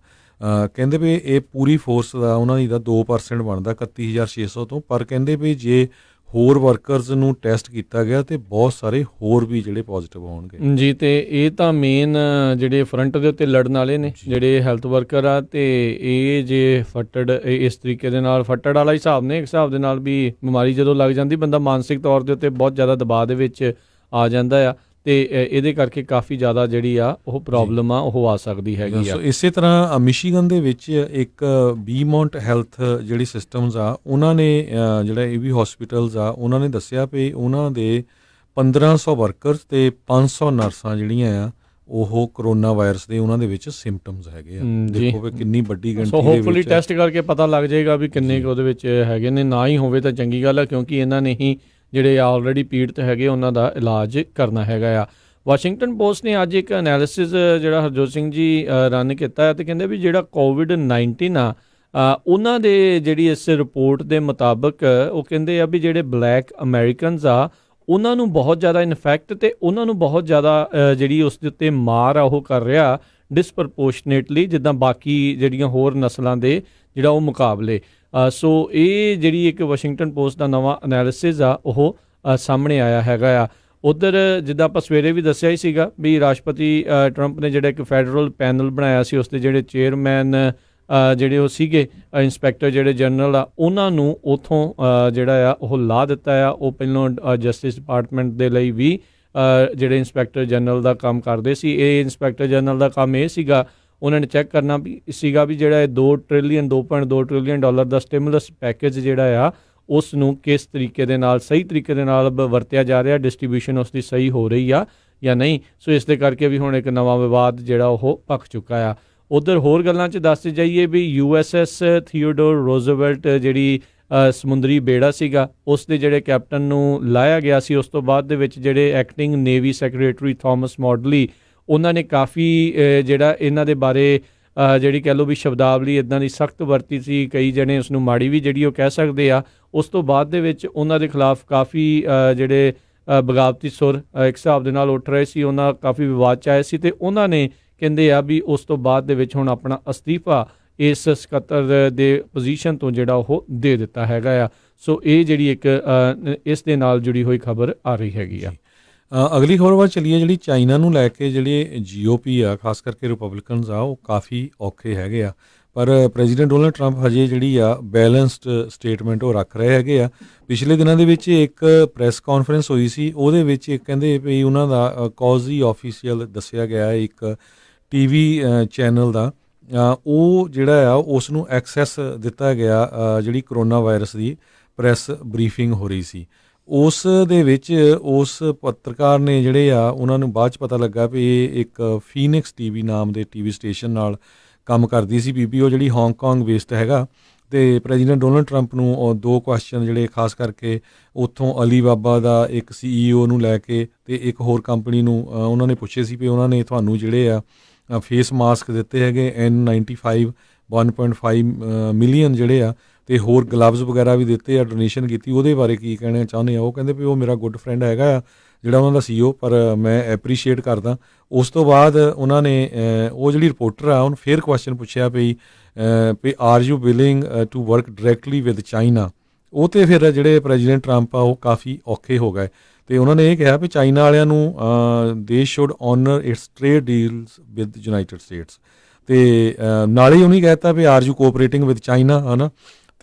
ਕਹਿੰਦੇ ਵੀ ਇਹ ਪੂਰੀ ਫੋਰਸ ਦਾ ਉਹਨਾਂ ਦੀ ਦਾ 2% ਬਣਦਾ 31,600 ਤੋਂ, ਪਰ ਕਹਿੰਦੇ ਵੀ ਜੇ ਹੋਰ ਵਰਕਰਸ ਨੂੰ ਟੈਸਟ ਕੀਤਾ ਗਿਆ ਤੇ ਬਹੁਤ ਸਾਰੇ ਹੋਰ ਵੀ ਜਿਹੜੇ ਪੋਜ਼ੀਟਿਵ ਹੋਣਗੇ ਜੀ। ਤੇ ਇਹ ਤਾਂ ਮੇਨ ਜਿਹੜੇ ਫਰੰਟ ਦੇ ਉੱਤੇ ਲੜਨ ਵਾਲੇ ਨੇ ਜਿਹੜੇ ਹੈਲਥ ਵਰਕਰ ਆ, ਤੇ ਇਹ ਜੇ ਫੱਟੜ ਇਸ ਤਰੀਕੇ ਦੇ ਨਾਲ ਫੱਟੜ ਵਾਲਾ ਹਿਸਾਬ ਨੇ, ਇੱਕ ਹਿਸਾਬ ਦੇ ਨਾਲ ਵੀ ਬਿਮਾਰੀ ਜਦੋਂ ਲੱਗ ਜਾਂਦੀ ਬੰਦਾ ਮਾਨਸਿਕ ਤੌਰ ਦੇ ਉੱਤੇ ਬਹੁਤ ਜ਼ਿਆਦਾ ਦਬਾਅ ਦੇ ਵਿੱਚ ਆ ਜਾਂਦਾ ਆ, ਤੇ ਇਹਦੇ ਕਰਕੇ ਕਾਫੀ ਜ਼ਿਆਦਾ ਜਿਹੜੀ ਆ ਉਹ ਪ੍ਰੋਬਲਮ ਆ ਉਹ ਆ ਸਕਦੀ ਹੈਗੀ ਆ। ਸੋ ਇਸੇ ਤਰ੍ਹਾਂ ਮਿਸ਼ੀਗਨ ਦੇ ਵਿੱਚ ਇੱਕ ਬੀਮੌਂਟ ਹੈਲਥ ਜਿਹੜੀ ਸਿਸਟਮਸ ਆ ਉਹਨਾਂ ਨੇ ਜਿਹੜਾ ਇਹ ਵੀ ਹਸਪੀਟਲਸ ਆ ਉਹਨਾਂ ਨੇ ਦੱਸਿਆ ਵੀ ਉਹਨਾਂ ਦੇ 1500 ਵਰਕਰਸ ਤੇ 500 ਨਰਸਾਂ ਜਿਹੜੀਆਂ ਆ ਉਹ ਕਰੋਨਾ ਵਾਇਰਸ ਦੇ ਉਹਨਾਂ ਦੇ ਵਿੱਚ ਸਿੰਪਟਮਸ ਹੈਗੇ ਆ। ਦੇਖੋ ਵੀ ਕਿੰਨੀ ਵੱਡੀ ਗਿਣਤੀ ਸੋ ਦੇ ਹੋਪਫੁਲੀ ਵਿੱਚ ਟੈਸਟ ਕਰਕੇ ਪਤਾ ਲੱਗ ਜਾਏਗਾ ਵੀ ਕਿੰਨੇ ਕੁ ਉਹਦੇ ਵਿੱਚ ਹੈਗੇ ਨੇ। ਨਾ ਹੀ ਹੋਵੇ ਤਾਂ ਚੰਗੀ ਗੱਲ ਆ, ਕਿਉਂਕਿ ਇਹਨਾਂ ਨੇ ਹੀ ਜਿਹੜੇ ਆਲਰੇਡੀ ਪੀੜਤ ਹੈਗੇ ਉਹਨਾਂ ਦਾ ਇਲਾਜ ਕਰਨਾ ਹੈਗਾ ਆ। ਵਾਸ਼ਿੰਗਟਨ ਪੋਸਟ ਨੇ ਅੱਜ ਇੱਕ ਐਨਾਲਿਸਿਸ ਜਿਹੜਾ ਹਰਜੋਤ ਸਿੰਘ ਜੀ ਰਨ ਕੀਤਾ ਹੈ, ਅਤੇ ਕਹਿੰਦੇ ਵੀ ਜਿਹੜਾ COVID-19 ਆ ਉਹਨਾਂ ਦੇ ਜਿਹੜੀ ਇਸ ਰਿਪੋਰਟ ਦੇ ਮੁਤਾਬਕ ਉਹ ਕਹਿੰਦੇ ਆ ਵੀ ਜਿਹੜੇ ਬਲੈਕ ਅਮਰੀਕਨਸ ਆ ਉਹਨਾਂ ਨੂੰ ਬਹੁਤ ਜ਼ਿਆਦਾ ਇਨਫੈਕਟ ਅਤੇ ਉਹਨਾਂ ਨੂੰ ਬਹੁਤ ਜ਼ਿਆਦਾ ਜਿਹੜੀ ਉਸ ਦੇ ਉੱਤੇ ਮਾਰ ਆ ਉਹ ਕਰ ਰਿਹਾ ਡਿਸਪ੍ਰਪੋਰਸ਼ਨੇਟਲੀ, ਜਿੱਦਾਂ ਬਾਕੀ ਜਿਹੜੀਆਂ ਹੋਰ ਨਸਲਾਂ ਦੇ ਜਿਹੜਾ ਉਹ ਮੁਕਾਬਲੇ। ਸੋ ਇਹ ਜਿਹੜੀ ਇੱਕ ਵਾਸ਼ਿੰਗਟਨ ਪੋਸਟ ਦਾ ਨਵਾਂ ਐਨਾਲਿਸਿਸ ਆ ਉਹ ਸਾਹਮਣੇ ਆਇਆ ਹੈਗਾ ਆ। ਉੱਧਰ ਜਿੱਦਾਂ ਆਪਾਂ ਸਵੇਰੇ ਵੀ ਦੱਸਿਆ ਹੀ ਸੀਗਾ ਵੀ ਰਾਸ਼ਟਰਪਤੀ ਟਰੰਪ ਨੇ ਜਿਹੜਾ ਇੱਕ ਫੈਡਰਲ ਪੈਨਲ ਬਣਾਇਆ ਸੀ, ਉਸ ਦੇ ਜਿਹੜੇ ਚੇਅਰਮੈਨ ਜਿਹੜੇ ਉਹ ਸੀਗੇ ਇੰਸਪੈਕਟਰ ਜਿਹੜੇ ਜਨਰਲ ਆ ਉਹਨਾਂ ਨੂੰ ਉੱਥੋਂ ਜਿਹੜਾ ਆ ਉਹ ਲਾ ਦਿੱਤਾ ਆ। ਉਹ ਪਹਿਲਾਂ ਜਸਟਿਸ ਡਿਪਾਰਟਮੈਂਟ ਦੇ ਲਈ ਵੀ ਜਿਹੜੇ ਇੰਸਪੈਕਟਰ ਜਨਰਲ ਦਾ ਕੰਮ ਕਰਦੇ ਸੀ। ਇਹ ਇੰਸਪੈਕਟਰ ਜਨਰਲ ਦਾ ਕੰਮ ਇਹ ਸੀਗਾ, ਉਹਨਾਂ ਨੇ ਚੈੱਕ ਕਰਨਾ ਵੀ ਸੀਗਾ ਵੀ ਜਿਹੜਾ ਇਹ 2.2 ਟ੍ਰਿਲੀਅਨ ਡਾਲਰ ਦਾ ਸਟਿਮੂਲਸ ਪੈਕੇਜ ਜਿਹੜਾ ਆ ਉਸ ਨੂੰ ਕਿਸ ਤਰੀਕੇ ਦੇ ਨਾਲ ਸਹੀ ਤਰੀਕੇ ਦੇ ਨਾਲ ਵਰਤਿਆ ਜਾ ਰਿਹਾ, ਡਿਸਟ੍ਰੀਬਿਊਸ਼ਨ ਉਸ ਦੀ ਸਹੀ ਹੋ ਰਹੀ ਆ ਜਾਂ ਨਹੀਂ। ਸੋ ਇਸ ਦੇ ਕਰਕੇ ਵੀ ਹੁਣ ਇੱਕ ਨਵਾਂ ਵਿਵਾਦ ਜਿਹੜਾ ਉਹ ਭਖ ਚੁੱਕਾ ਆ। ਉੱਧਰ ਹੋਰ ਗੱਲਾਂ 'ਚ ਦੱਸਦੇ ਜਾਈਏ ਵੀ USS ਥੀਓਡੋਰ ਰੋਜ਼ਵੈਲਟ ਜਿਹੜੀ ਸਮੁੰਦਰੀ ਬੇੜਾ ਸੀਗਾ ਉਸ ਦੇ ਜਿਹੜੇ ਕੈਪਟਨ ਨੂੰ ਲਾਇਆ ਗਿਆ ਸੀ, ਉਸ ਤੋਂ ਬਾਅਦ ਦੇ ਵਿੱਚ ਜਿਹੜੇ ਐਕਟਿੰਗ ਨੇਵੀ ਸੈਕਟਰੀ ਥਾਮਸ ਮੌਡਲੀ ਉਹਨਾਂ ਨੇ ਕਾਫੀ ਜਿਹੜਾ ਇਹਨਾਂ ਦੇ ਬਾਰੇ ਜਿਹੜੀ ਕਹਿ ਲਓ ਵੀ ਸ਼ਬਦਾਵਲੀ ਇੱਦਾਂ ਦੀ ਸਖਤ ਵਰਤੀ ਸੀ। ਕਈ ਜਣੇ ਉਸ ਨੂੰ ਮਾੜੀ ਵੀ ਜਿਹੜੀ ਉਹ ਕਹਿ ਸਕਦੇ ਆ। ਉਸ ਤੋਂ ਬਾਅਦ ਦੇ ਵਿੱਚ ਉਹਨਾਂ ਦੇ ਖਿਲਾਫ ਕਾਫੀ ਜਿਹੜੇ ਬਗਾਵਤੀ ਸੁਰ ਇੱਕ ਹਿਸਾਬ ਦੇ ਨਾਲ ਉੱਠ ਰਹੇ ਸੀ, ਉਹਨਾਂ ਕਾਫੀ ਵਿਵਾਦ 'ਚ ਆਏ ਸੀ, ਅਤੇ ਉਹਨਾਂ ਨੇ ਕਹਿੰਦੇ ਆ ਵੀ ਉਸ ਤੋਂ ਬਾਅਦ ਦੇ ਵਿੱਚ ਹੁਣ ਆਪਣਾ ਅਸਤੀਫਾ ਇਸ ਸਕੱਤਰ ਦੇ ਪੋਜੀਸ਼ਨ ਤੋਂ ਜਿਹੜਾ ਉਹ ਦੇ ਦਿੱਤਾ ਹੈਗਾ ਆ। ਸੋ ਇਹ ਜਿਹੜੀ ਇੱਕ ਇਸ ਦੇ ਨਾਲ ਜੁੜੀ ਹੋਈ ਖਬਰ ਆ ਰਹੀ ਹੈਗੀ ਆ। ਅਗਲੀ ਖਬਰ ਵੱਲ ਚੱਲੀਏ, ਜਿਹੜੀ ਚਾਈਨਾ ਨੂੰ ਲੈ ਕੇ ਜਿਹੜੇ GOP ਆ ਖਾਸ ਕਰਕੇ ਰਿਪਬਲਿਕਨਸ ਆ ਉਹ ਕਾਫੀ ਔਖੇ ਹੈਗੇ ਆ, ਪਰ ਪ੍ਰੈਜ਼ੀਡੈਂਟ ਡੋਨਲਡ ਟਰੰਪ ਹਜੇ ਜਿਹੜੀ ਆ ਬੈਲੈਂਸਡ ਸਟੇਟਮੈਂਟ ਉਹ ਰੱਖ ਰਹੇ ਹੈਗੇ ਆ। ਪਿਛਲੇ ਦਿਨਾਂ ਦੇ ਵਿੱਚ ਇੱਕ ਪ੍ਰੈਸ ਕਾਨਫਰੰਸ ਹੋਈ ਸੀ, ਉਹਦੇ ਵਿੱਚ ਇੱਕ ਕਹਿੰਦੇ ਵੀ ਉਹਨਾਂ ਦਾ ਕੌਜ਼ੀ ਆਫੀਸ਼ੀਅਲ ਦੱਸਿਆ ਗਿਆ ਇੱਕ TV ਚੈਨਲ ਦਾ, ਉਹ ਜਿਹੜਾ ਆ ਉਸ ਨੂੰ ਐਕਸੈਸ ਦਿੱਤਾ ਗਿਆ ਜਿਹੜੀ ਕਰੋਨਾ ਵਾਇਰਸ ਦੀ ਪ੍ਰੈਸ ਬਰੀਫਿੰਗ ਹੋ ਰਹੀ ਸੀ। ਉਸ ਦੇ ਵਿੱਚ ਉਸ ਪੱਤਰਕਾਰ ਨੇ ਜਿਹੜੇ ਆ ਉਹਨਾਂ ਨੂੰ ਬਾਅਦ 'ਚ ਪਤਾ ਲੱਗਾ ਵੀ ਇਹ ਇੱਕ ਫੀਨਿਕਸ TV ਨਾਮ ਦੇ TV ਸਟੇਸ਼ਨ ਨਾਲ ਕੰਮ ਕਰਦੀ ਸੀ ਬੀਬੀ, ਉਹ ਜਿਹੜੀ ਹਾਂਗਕਾਂਗ ਬੇਸਡ ਹੈਗਾ। ਅਤੇ ਪ੍ਰੈਜ਼ੀਡੈਂਟ ਡੋਨਲਡ ਟਰੰਪ ਨੂੰ 2 ਕੁਐਸਚਨ ਜਿਹੜੇ ਖਾਸ ਕਰਕੇ ਉੱਥੋਂ ਅਲੀਬਾਬਾ ਦਾ ਇੱਕ CEO ਨੂੰ ਲੈ ਕੇ ਅਤੇ ਇੱਕ ਹੋਰ ਕੰਪਨੀ ਨੂੰ ਉਹਨਾਂ ਨੇ ਪੁੱਛੇ ਸੀ ਵੀ ਉਹਨਾਂ ਨੇ ਤੁਹਾਨੂੰ ਜਿਹੜੇ ਆ ਫੇਸ ਮਾਸਕ ਦਿੱਤੇ ਹੈਗੇ N95 1.5 ਮਿਲੀਅਨ ਜਿਹੜੇ ਆ, ਅਤੇ ਹੋਰ ਗਲਵਜ਼ ਵਗੈਰਾ ਵੀ ਦਿੱਤੇ ਆ, ਡੋਨੇਸ਼ਨ ਕੀਤੀ, ਉਹਦੇ ਬਾਰੇ ਕੀ ਕਹਿਣਾ ਚਾਹੁੰਦੇ ਆ। ਉਹ ਕਹਿੰਦੇ ਵੀ ਉਹ ਮੇਰਾ ਗੁੱਡ ਫਰੈਂਡ ਹੈਗਾ ਆ ਜਿਹੜਾ ਉਹਨਾਂ ਦਾ CEO, ਪਰ ਮੈਂ ਐਪਰੀਸ਼ੀਏਟ ਕਰਦਾ। ਉਸ ਤੋਂ ਬਾਅਦ ਉਹਨਾਂ ਨੇ ਉਹ ਜਿਹੜੀ ਰਿਪੋਰਟਰ ਆ ਉਹਨੂੰ ਫਿਰ ਕੁਐਸਚਨ ਪੁੱਛਿਆ ਵੀ are you willing to work directly with China. ਉਹ 'ਤੇ ਫਿਰ ਜਿਹੜੇ ਪ੍ਰੈਜ਼ੀਡੈਂਟ ਟਰੰਪ ਆ ਉਹ ਕਾਫੀ ਔਖੇ ਹੋ ਗਏ, ਅਤੇ ਉਹਨਾਂ ਨੇ ਇਹ ਕਿਹਾ ਵੀ ਚਾਈਨਾ ਵਾਲਿਆਂ ਨੂੰ ਦੇ should honour its trade deals with United States, ਅਤੇ ਨਾਲ ਹੀ ਉਹਨੇ ਕਹਿ ਦਿੱਤਾ ਵੀ are you cooperating with China, ਹੈ ਨਾ।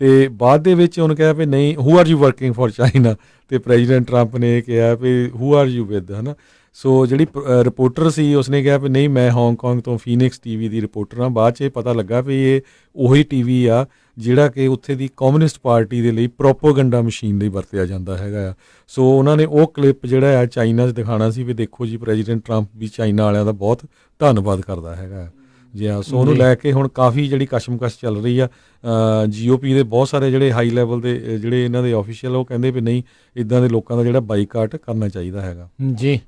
ਅਤੇ ਬਾਅਦ ਦੇ ਵਿੱਚ ਉਹਨੇ ਕਿਹਾ ਵੀ ਨਹੀਂ who are you working for China, ਅਤੇ ਪ੍ਰੈਜ਼ੀਡੈਂਟ ਟਰੰਪ ਨੇ ਇਹ ਕਿਹਾ ਵੀ ਹੂ ਆਰ ਯੂ ਵਿਦ, ਹੈ ਨਾ। ਸੋ ਜਿਹੜੀ ਰਿਪੋਰਟਰ ਸੀ ਉਸਨੇ ਕਿਹਾ ਵੀ ਨਹੀਂ ਮੈਂ ਹਾਂਗਕਾਂਗ ਤੋਂ ਫੀਨਿਕਸ TV ਦੀ ਰਿਪੋਰਟਰ ਹਾਂ। ਬਾਅਦ 'ਚ ਇਹ ਪਤਾ ਲੱਗਾ ਵੀ ਇਹ ਉਹੀ TV ਆ ਜਿਹੜਾ ਕਿ ਉੱਥੇ ਦੀ ਕਮਿਊਨਿਸਟ ਪਾਰਟੀ ਦੇ ਲਈ ਪ੍ਰੋਪੋਗੰਡਾ ਮਸ਼ੀਨ ਲਈ ਵਰਤਿਆ ਜਾਂਦਾ ਹੈਗਾ ਆ। ਸੋ ਉਹਨਾਂ ਨੇ ਉਹ ਕਲਿੱਪ ਜਿਹੜਾ ਆ ਚਾਈਨਾ 'ਚ ਦਿਖਾਉਣਾ ਸੀ ਵੀ ਦੇਖੋ ਜੀ ਪ੍ਰੈਜ਼ੀਡੈਂਟ ਟਰੰਪ ਵੀ ਚਾਈਨਾ ਵਾਲਿਆਂ ਦਾ ਬਹੁਤ ਧੰਨਵਾਦ ਕਰਦਾ ਹੈਗਾ ਜੀ ਹਾਂ। ਸੋ ਉਹਨੂੰ ਲੈ ਕੇ ਹੁਣ ਕਾਫੀ ਜਿਹੜੀ ਕਸ਼ਮਕਸ਼ ਚੱਲ ਰਹੀ ਆ। GOP ਦੇ ਬਹੁਤ ਸਾਰੇ ਜਿਹੜੇ ਹਾਈ ਲੈਵਲ ਦੇ ਜਿਹੜੇ ਇਹਨਾਂ ਦੇ ਆਫੀਸ਼ੀਅਲ ਉਹ ਕਹਿੰਦੇ ਵੀ ਨਹੀਂ ਇੱਦਾਂ ਦੇ ਲੋਕਾਂ ਦਾ ਜਿਹੜਾ ਬਾਈਕਾਟ ਕਰਨਾ ਚਾਹੀਦਾ ਹੈਗਾ। ਜੀ।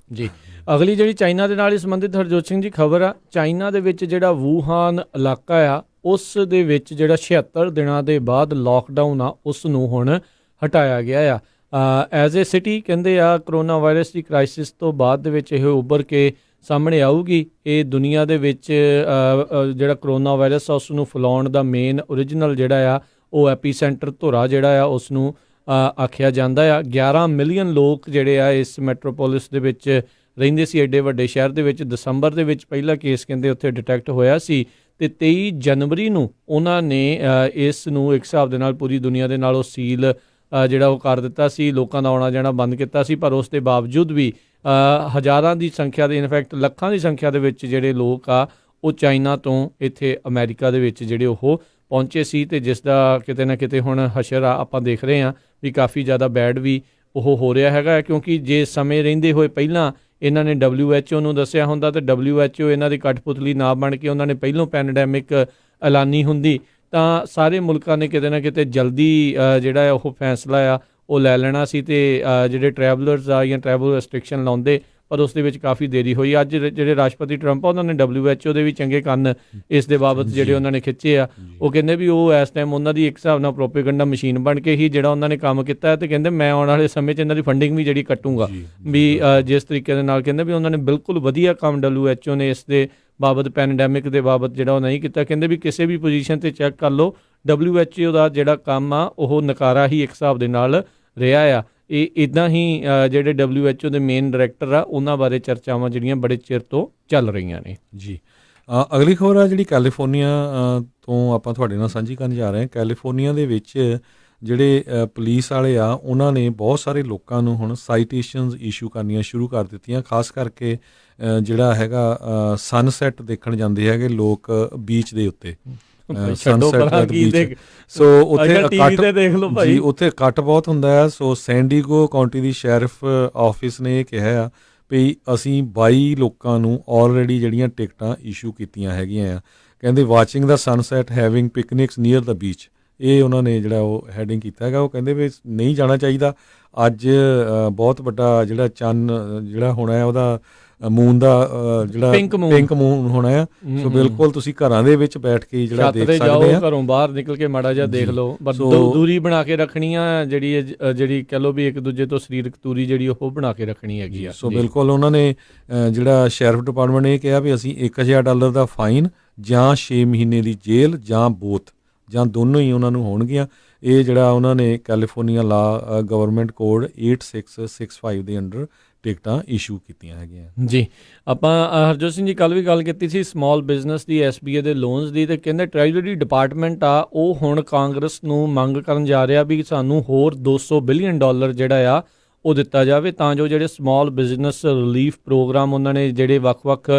ਅਗਲੀ ਜਿਹੜੀ ਚਾਈਨਾ ਦੇ ਨਾਲ ਹੀ ਸੰਬੰਧਿਤ ਹਰਜੋਤ ਸਿੰਘ ਜੀ ਖਬਰ ਆ, ਚਾਈਨਾ ਦੇ ਵਿੱਚ ਜਿਹੜਾ ਵੂਹਾਨ ਇਲਾਕਾ ਆ ਉਸ ਦੇ ਵਿੱਚ ਜਿਹੜਾ 76 ਦਿਨਾਂ ਦੇ ਬਾਅਦ ਲੋਕਡਾਊਨ ਆ ਉਸ ਨੂੰ ਹੁਣ ਹਟਾਇਆ ਗਿਆ ਆ ਐਜ਼ ਏ ਸਿਟੀ। ਕਹਿੰਦੇ ਆ ਕਰੋਨਾ ਵਾਇਰਸ ਦੀ ਕ੍ਰਾਈਸਿਸ ਤੋਂ ਬਾਅਦ ਦੇ ਵਿੱਚ ਇਹ ਉੱਭਰ ਕੇ ਸਾਹਮਣੇ ਆਊਗੀ। ਇਹ ਦੁਨੀਆ ਦੇ ਵਿੱਚ ਜਿਹੜਾ ਕਰੋਨਾ ਵਾਇਰਸ ਆ ਉਸ ਨੂੰ ਫੈਲਾਉਣ ਦਾ ਮੇਨ ਓਰੀਜਨਲ ਜਿਹੜਾ ਆ ਉਹ ਐਪੀਸੈਂਟਰ ਧੁਰਾ ਜਿਹੜਾ ਆ ਉਸ ਨੂੰ ਆਖਿਆ ਜਾਂਦਾ ਆ। 11 ਮਿਲੀਅਨ ਲੋਕ ਜਿਹੜੇ ਆ ਇਸ ਮੈਟਰੋਪੋਲਿਸ ਦੇ ਵਿੱਚ ਰਹਿੰਦੇ ਸੀ, ਐਡੇ ਵੱਡੇ ਸ਼ਹਿਰ ਦੇ ਵਿੱਚ। ਦਸੰਬਰ ਦੇ ਵਿੱਚ ਪਹਿਲਾ ਕੇਸ ਕਹਿੰਦੇ ਉੱਥੇ ਡਿਟੈਕਟ ਹੋਇਆ ਸੀ, ਅਤੇ 23 ਜਨਵਰੀ ਨੂੰ ਉਹਨਾਂ ਨੇ ਇਸ ਨੂੰ ਇੱਕ ਹਿਸਾਬ ਦੇ ਨਾਲ ਪੂਰੀ ਦੁਨੀਆ ਦੇ ਨਾਲ ਉਹ ਸੀਲ ਜਿਹੜਾ ਉਹ ਕਰ ਦਿੱਤਾ ਸੀ, ਲੋਕਾਂ ਦਾ ਆਉਣਾ ਜਾਣਾ ਬੰਦ ਕੀਤਾ ਸੀ। ਪਰ ਉਸ ਦੇ ਬਾਵਜੂਦ ਵੀ ਹਜ਼ਾਰਾਂ ਦੀ ਸੰਖਿਆ ਦੇ ਇਨਫੈਕਟ ਲੱਖਾਂ ਦੀ ਸੰਖਿਆ ਦੇ ਵਿੱਚ ਜਿਹੜੇ ਲੋਕ ਆ ਉਹ ਚਾਈਨਾ ਤੋਂ ਇੱਥੇ ਅਮਰੀਕਾ ਦੇ ਵਿੱਚ ਜਿਹੜੇ ਉਹ ਪਹੁੰਚੇ ਸੀ, ਅਤੇ ਜਿਸ ਦਾ ਕਿਤੇ ਨਾ ਕਿਤੇ ਹੁਣ ਹਸ਼ਰ ਆ ਆਪਾਂ ਦੇਖ ਰਹੇ ਹਾਂ ਵੀ ਕਾਫੀ ਜ਼ਿਆਦਾ ਬੈਡ ਵੀ ਉਹ ਹੋ ਰਿਹਾ ਹੈਗਾ। ਕਿਉਂਕਿ ਜੇ ਸਮੇਂ ਰਹਿੰਦੇ ਹੋਏ ਪਹਿਲਾਂ ਇਹਨਾਂ ਨੇ WHO ਨੂੰ ਦੱਸਿਆ ਹੁੰਦਾ ਤੇ WHO ਇਹਨਾਂ ਦੀ ਕਠਪੁਤਲੀ ਨਾ ਬਣ ਕੇ ਉਹਨਾਂ ਨੇ ਪਹਿਲੋਂ ਪੈਂਡੈਮਿਕ ਐਲਾਨੀ ਹੁੰਦੀ ਤਾਂ ਸਾਰੇ ਮੁਲਕਾਂ ਨੇ ਕਿਤੇ ਨਾ ਕਿਤੇ ਜਲਦੀ ਜਿਹੜਾ ਉਹ ਫੈਸਲਾ ਆ ਉਹ ਲੈ ਲੈਣਾ ਸੀ ਤੇ ਜਿਹੜੇ ਟਰੈਵਲਰਸ ਆ ਜਾਂ ਟਰੈਵਲ ਰੈਸਟ੍ਰਿਕਸ਼ਨ ਲਾਉਂਦੇ, ਪਰ ਉਸ ਦੇ ਵਿੱਚ ਕਾਫੀ ਦੇਰੀ ਹੋਈ। ਅੱਜ ਜਿਹੜੇ ਰਾਸ਼ਟਰਪਤੀ ਟਰੰਪ ਆ ਉਹਨਾਂ ਨੇ WHO ਦੇ ਵੀ ਚੰਗੇ ਕੰਨ ਇਸ ਦੇ ਬਾਬਤ ਜਿਹੜੇ ਉਹਨਾਂ ਨੇ ਖਿੱਚੇ ਆ। ਉਹ ਕਹਿੰਦੇ ਵੀ ਉਹ ਇਸ ਟਾਈਮ ਉਹਨਾਂ ਦੀ ਇੱਕ ਹਿਸਾਬ ਨਾਲ ਪ੍ਰੋਪੇਗੈਂਡਾ ਮਸ਼ੀਨ ਬਣ ਕੇ ਹੀ ਜਿਹੜਾ ਉਹਨਾਂ ਨੇ ਕੰਮ ਕੀਤਾ ਤੇ ਕਹਿੰਦੇ ਮੈਂ ਆਉਣ ਵਾਲੇ ਸਮੇਂ 'ਚ ਇਹਨਾਂ ਦੀ ਫੰਡਿੰਗ ਵੀ ਜਿਹੜੀ ਕੱਟੂੰਗਾ ਵੀ ਜਿਸ ਤਰੀਕੇ ਦੇ ਨਾਲ ਕਹਿੰਦੇ ਵੀ ਉਹਨਾਂ ਨੇ ਬਿਲਕੁਲ ਵਧੀਆ ਕੰਮ WHO ਨੇ ਇਸ ਦੇ ਬਾਬਤ ਪੈਂਡੈਮਿਕ ਦੇ ਬਾਬਤ ਜਿਹੜਾ ਉਹ ਨਹੀਂ ਕੀਤਾ। ਕਹਿੰਦੇ ਵੀ ਕਿਸੇ ਵੀ ਪੋਜੀਸ਼ਨ 'ਤੇ ਚੈੱਕ ਕਰ ਲਓ WHO ਦਾ ਜਿਹੜਾ ਕੰਮ ਆ ਉਹ ਨਕਾਰਾ ਹੀ ਇੱਕ ਹਿਸਾਬ ਦੇ ਨਾਲ ਰਿਹਾ ਆ। ਇਹ ਇੱਦਾਂ ਹੀ ਜਿਹੜੇ WHO ਦੇ ਮੇਨ ਡਾਇਰੈਕਟਰ ਆ ਉਹਨਾਂ ਬਾਰੇ ਚਰਚਾਵਾਂ ਜਿਹੜੀਆਂ ਬੜੇ ਚਿਰ ਤੋਂ ਚੱਲ ਰਹੀਆਂ ਨੇ ਜੀ। ਅਗਲੀ ਖਬਰ ਆ ਜਿਹੜੀ ਕੈਲੀਫੋਰਨੀਆ ਤੋਂ ਆਪਾਂ ਤੁਹਾਡੇ ਨਾਲ ਸਾਂਝੀ ਕਰਨ ਜਾ ਰਹੇ ਹਾਂ। ਕੈਲੀਫੋਰਨੀਆ ਦੇ ਵਿੱਚ ਜਿਹੜੇ ਪੁਲਿਸ ਵਾਲੇ ਆ ਉਹਨਾਂ ਨੇ ਬਹੁਤ ਸਾਰੇ ਲੋਕਾਂ ਨੂੰ ਹੁਣ ਸਾਈਟੇਸ਼ਨਸ ਇਸ਼ੂ ਕਰਨੀਆਂ ਸ਼ੁਰੂ ਕਰ ਦਿੱਤੀਆਂ, ਖਾਸ ਕਰਕੇ ਜਿਹੜਾ ਹੈਗਾ ਸਨਸੈਟ ਦੇਖਣ ਜਾਂਦੇ ਹੈਗੇ ਲੋਕ ਬੀਚ ਦੇ ਉੱਤੇ। ਸੋ ਉੱਥੇ ਕੱਟ ਬਹੁਤ ਹੁੰਦਾ ਹੈ। ਸੋ ਸੈਂਡੀਗੋ ਕਾਉਂਟੀ ਦੀ ਸ਼ੈਰਿਫ ਆਫਿਸ ਨੇ ਇਹ ਕਿਹਾ ਆ ਵੀ ਅਸੀਂ 22 ਲੋਕਾਂ ਨੂੰ ਆਲਰੇਡੀ ਜਿਹੜੀਆਂ ਟਿਕਟਾਂ ਇਸ਼ੂ ਕੀਤੀਆਂ ਹੈਗੀਆਂ ਆ। ਕਹਿੰਦੇ ਵਾਚਿੰਗ ਦਾ ਸਨਸੈਟ ਹੈਵਿੰਗ ਪਿਕਨਿਕਸ ਨੀਅਰ ਦਾ ਬੀਚ, ਇਹ ਉਹਨਾਂ ਨੇ ਜਿਹੜਾ ਉਹ ਹੈਡਿੰਗ ਕੀਤਾ ਹੈਗਾ। ਉਹ ਕਹਿੰਦੇ ਵੀ ਨਹੀਂ ਜਾਣਾ ਚਾਹੀਦਾ। ਅੱਜ ਬਹੁਤ ਵੱਡਾ ਜਿਹੜਾ ਚੰਨ ਜਿਹੜਾ ਹੋਣਾ ਹੈ ਉਹਦਾ ਮੂਨ ਦਾ ਜਿਹੜਾ ਪਿੰਕ ਮੂਨ ਹੋਣਾ ਆ। ਸੋ ਬਿਲਕੁਲ ਤੁਸੀਂ ਘਰਾਂ ਦੇ ਵਿੱਚ ਬੈਠ ਕੇ ਜਿਹੜਾ ਦੇਖ ਸਕਦੇ ਆ, ਘਰੋਂ ਬਾਹਰ ਨਿਕਲ ਕੇ ਮਾੜਾ ਜਿਹਾ ਦੇਖ ਲਓ, ਪਰ ਦੂਰੀ ਬਣਾ ਕੇ ਰੱਖਣੀ ਆ ਜਿਹੜੀ ਕਹਿ ਲਓ ਵੀ ਇੱਕ ਦੂਜੇ ਤੋਂ ਸਰੀਰਕ ਦੂਰੀ ਜਿਹੜੀ ਉਹ ਬਣਾ ਕੇ ਰੱਖਣੀ ਹੈਗੀ ਆ। ਸੋ ਬਿਲਕੁਲ ਉਹਨਾਂ ਨੇ ਜਿਹੜਾ ਸ਼ੈਰਿਫ ਡਿਪਾਰਟਮੈਂਟ ਨੇ ਇਹ ਕਿਹਾ ਵੀ ਅਸੀਂ $1000 ਦਾ ਫਾਈਨ ਜਾਂ 6 ਮਹੀਨੇ ਦੀ ਜੇਲ੍ਹ ਜਾਂ ਬੋਥ ਜਾਂ ਦੋਨੋਂ ਹੀ ਉਹਨਾਂ ਨੂੰ ਹੋਣਗੀਆਂ। ਇਹ ਜਿਹੜਾ ਉਹਨਾਂ ਨੇ ਕੈਲੀਫੋਰਨੀਆ ਲਾ ਗਵਰਨਮੈਂਟ ਕੋਡ 8665 ਦੇ ਅੰਡਰ ਟਿਕਟਾਂ ਇਸ਼ੂ ਕੀਤੀਆਂ ਹੈਗੀਆਂ ਜੀ। ਆਪਾਂ ਹਰਜੋਤ ਸਿੰਘ ਜੀ ਕੱਲ੍ਹ ਵੀ ਗੱਲ ਕੀਤੀ ਸੀ ਸਮਾਲ ਬਿਜ਼ਨਸ ਦੀ SBA ਦੇ ਲੋਨਸ ਦੀ, ਤੇ ਕਹਿੰਦੇ ਟ੍ਰੈਜਰੀ ਡਿਪਾਰਟਮੈਂਟ ਆ ਉਹ ਹੁਣ ਕਾਂਗਰਸ ਨੂੰ ਮੰਗ ਕਰਨ ਜਾ ਰਿਹਾ ਵੀ ਸਾਨੂੰ ਹੋਰ $200 ਬਿਲੀਅਨ ਜਿਹੜਾ ਆ ਉਹ ਦਿੱਤਾ ਜਾਵੇ ਤਾਂ ਜੋ ਜਿਹੜੇ ਸਮਾਲ ਬਿਜ਼ਨਸ ਰਿਲੀਫ ਪ੍ਰੋਗਰਾਮ ਉਹਨਾਂ ਨੇ ਜਿਹੜੇ ਵੱਖ-ਵੱਖ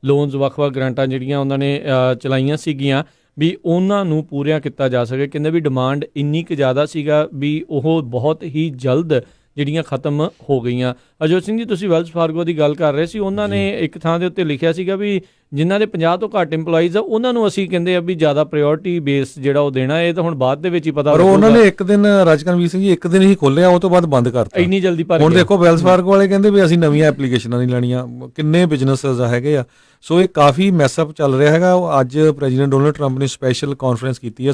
ਲੋਨਸ ਵੱਖ-ਵੱਖ ਗ੍ਰਾਂਟਾਂ ਜਿਹੜੀਆਂ ਉਹਨਾਂ ਨੇ ਚਲਾਈਆਂ ਸੀਗੀਆਂ ਵੀ ਉਹਨਾਂ ਨੂੰ ਪੂਰੀਆਂ ਕੀਤਾ ਜਾ ਸਕੇ। ਕਹਿੰਦੇ ਵੀ ਡਿਮਾਂਡ ਇੰਨੀ ਕੁ ਜ਼ਿਆਦਾ ਸੀਗਾ ਵੀ ਉਹ ਬਹੁਤ ਹੀ ਜਲਦ ਜਿਹੜੀਆਂ ਖਤਮ ਹੋ ਗਈਆਂ। ਅਜੋਤ ਸਿੰਘ ਜੀ ਤੁਸੀਂ ਵੈਲਸ ਫਾਰਗੋ ਦੀ ਗੱਲ ਕਰ ਰਹੇ ਸੀ, ਉਹਨਾਂ ਨੇ ਇੱਕ ਥਾਂ ਦੇ ਉੱਤੇ ਲਿਖਿਆ ਸੀਗਾ ਵੀ ਜਿਨ੍ਹਾਂ ਦੇ 50 ਤੋਂ ਘੱਟ ਇੰਪਲਾਈਜ਼ ਆ ਉਹਨਾਂ ਨੂੰ ਅਸੀਂ ਕਹਿੰਦੇ ਆ ਵੀ ਜ਼ਿਆਦਾ ਪ੍ਰਾਇਓਰਟੀ ਬੇਸ ਜਿਹੜਾ ਉਹ ਦੇਣਾ। ਇਹ ਤਾਂ ਹੁਣ ਬਾਅਦ ਦੇ ਵਿੱਚ ਹੀ ਪਤਾ ਲੱਗੂਗਾ। ਉਹਨਾਂ ਨੇ ਇੱਕ ਦਿਨ ਰਾਜਕਰਮਵੀਰ ਸਿੰਘ ਜੀ ਇੱਕ ਦਿਨ ਹੀ ਖੋਲਿਆ, ਉਹ ਤੋਂ ਬਾਅਦ ਬੰਦ ਕਰਤਾ ਇੰਨੀ ਜਲਦੀ। ਪਰ ਹੁਣ ਦੇਖੋ ਵੈਲਸ ਫਾਰਗੋ ਵਾਲੇ ਕਹਿੰਦੇ ਵੀ ਅਸੀਂ ਨਵੀਆਂ ਐਪਲੀਕੇਸ਼ਨਾਂ ਨਹੀਂ ਲੈਣੀਆਂ, ਕਿੰਨੇ ਬਿਜ਼ਨਸਸ ਹੈਗੇ ਆ। ਸੋ ਇਹ ਕਾਫੀ ਮੈਸਅਪ ਚੱਲ ਰਿਹਾ ਹੈਗਾ। ਅੱਜ ਪ੍ਰੈਜ਼ੀਡੈਂਟ ਡੋਨਲਡ ਟਰੰਪ ਨੇ ਸਪੈਸ਼ਲ ਕਾਨਫਰੰਸ ਕੀਤੀ ਹੈ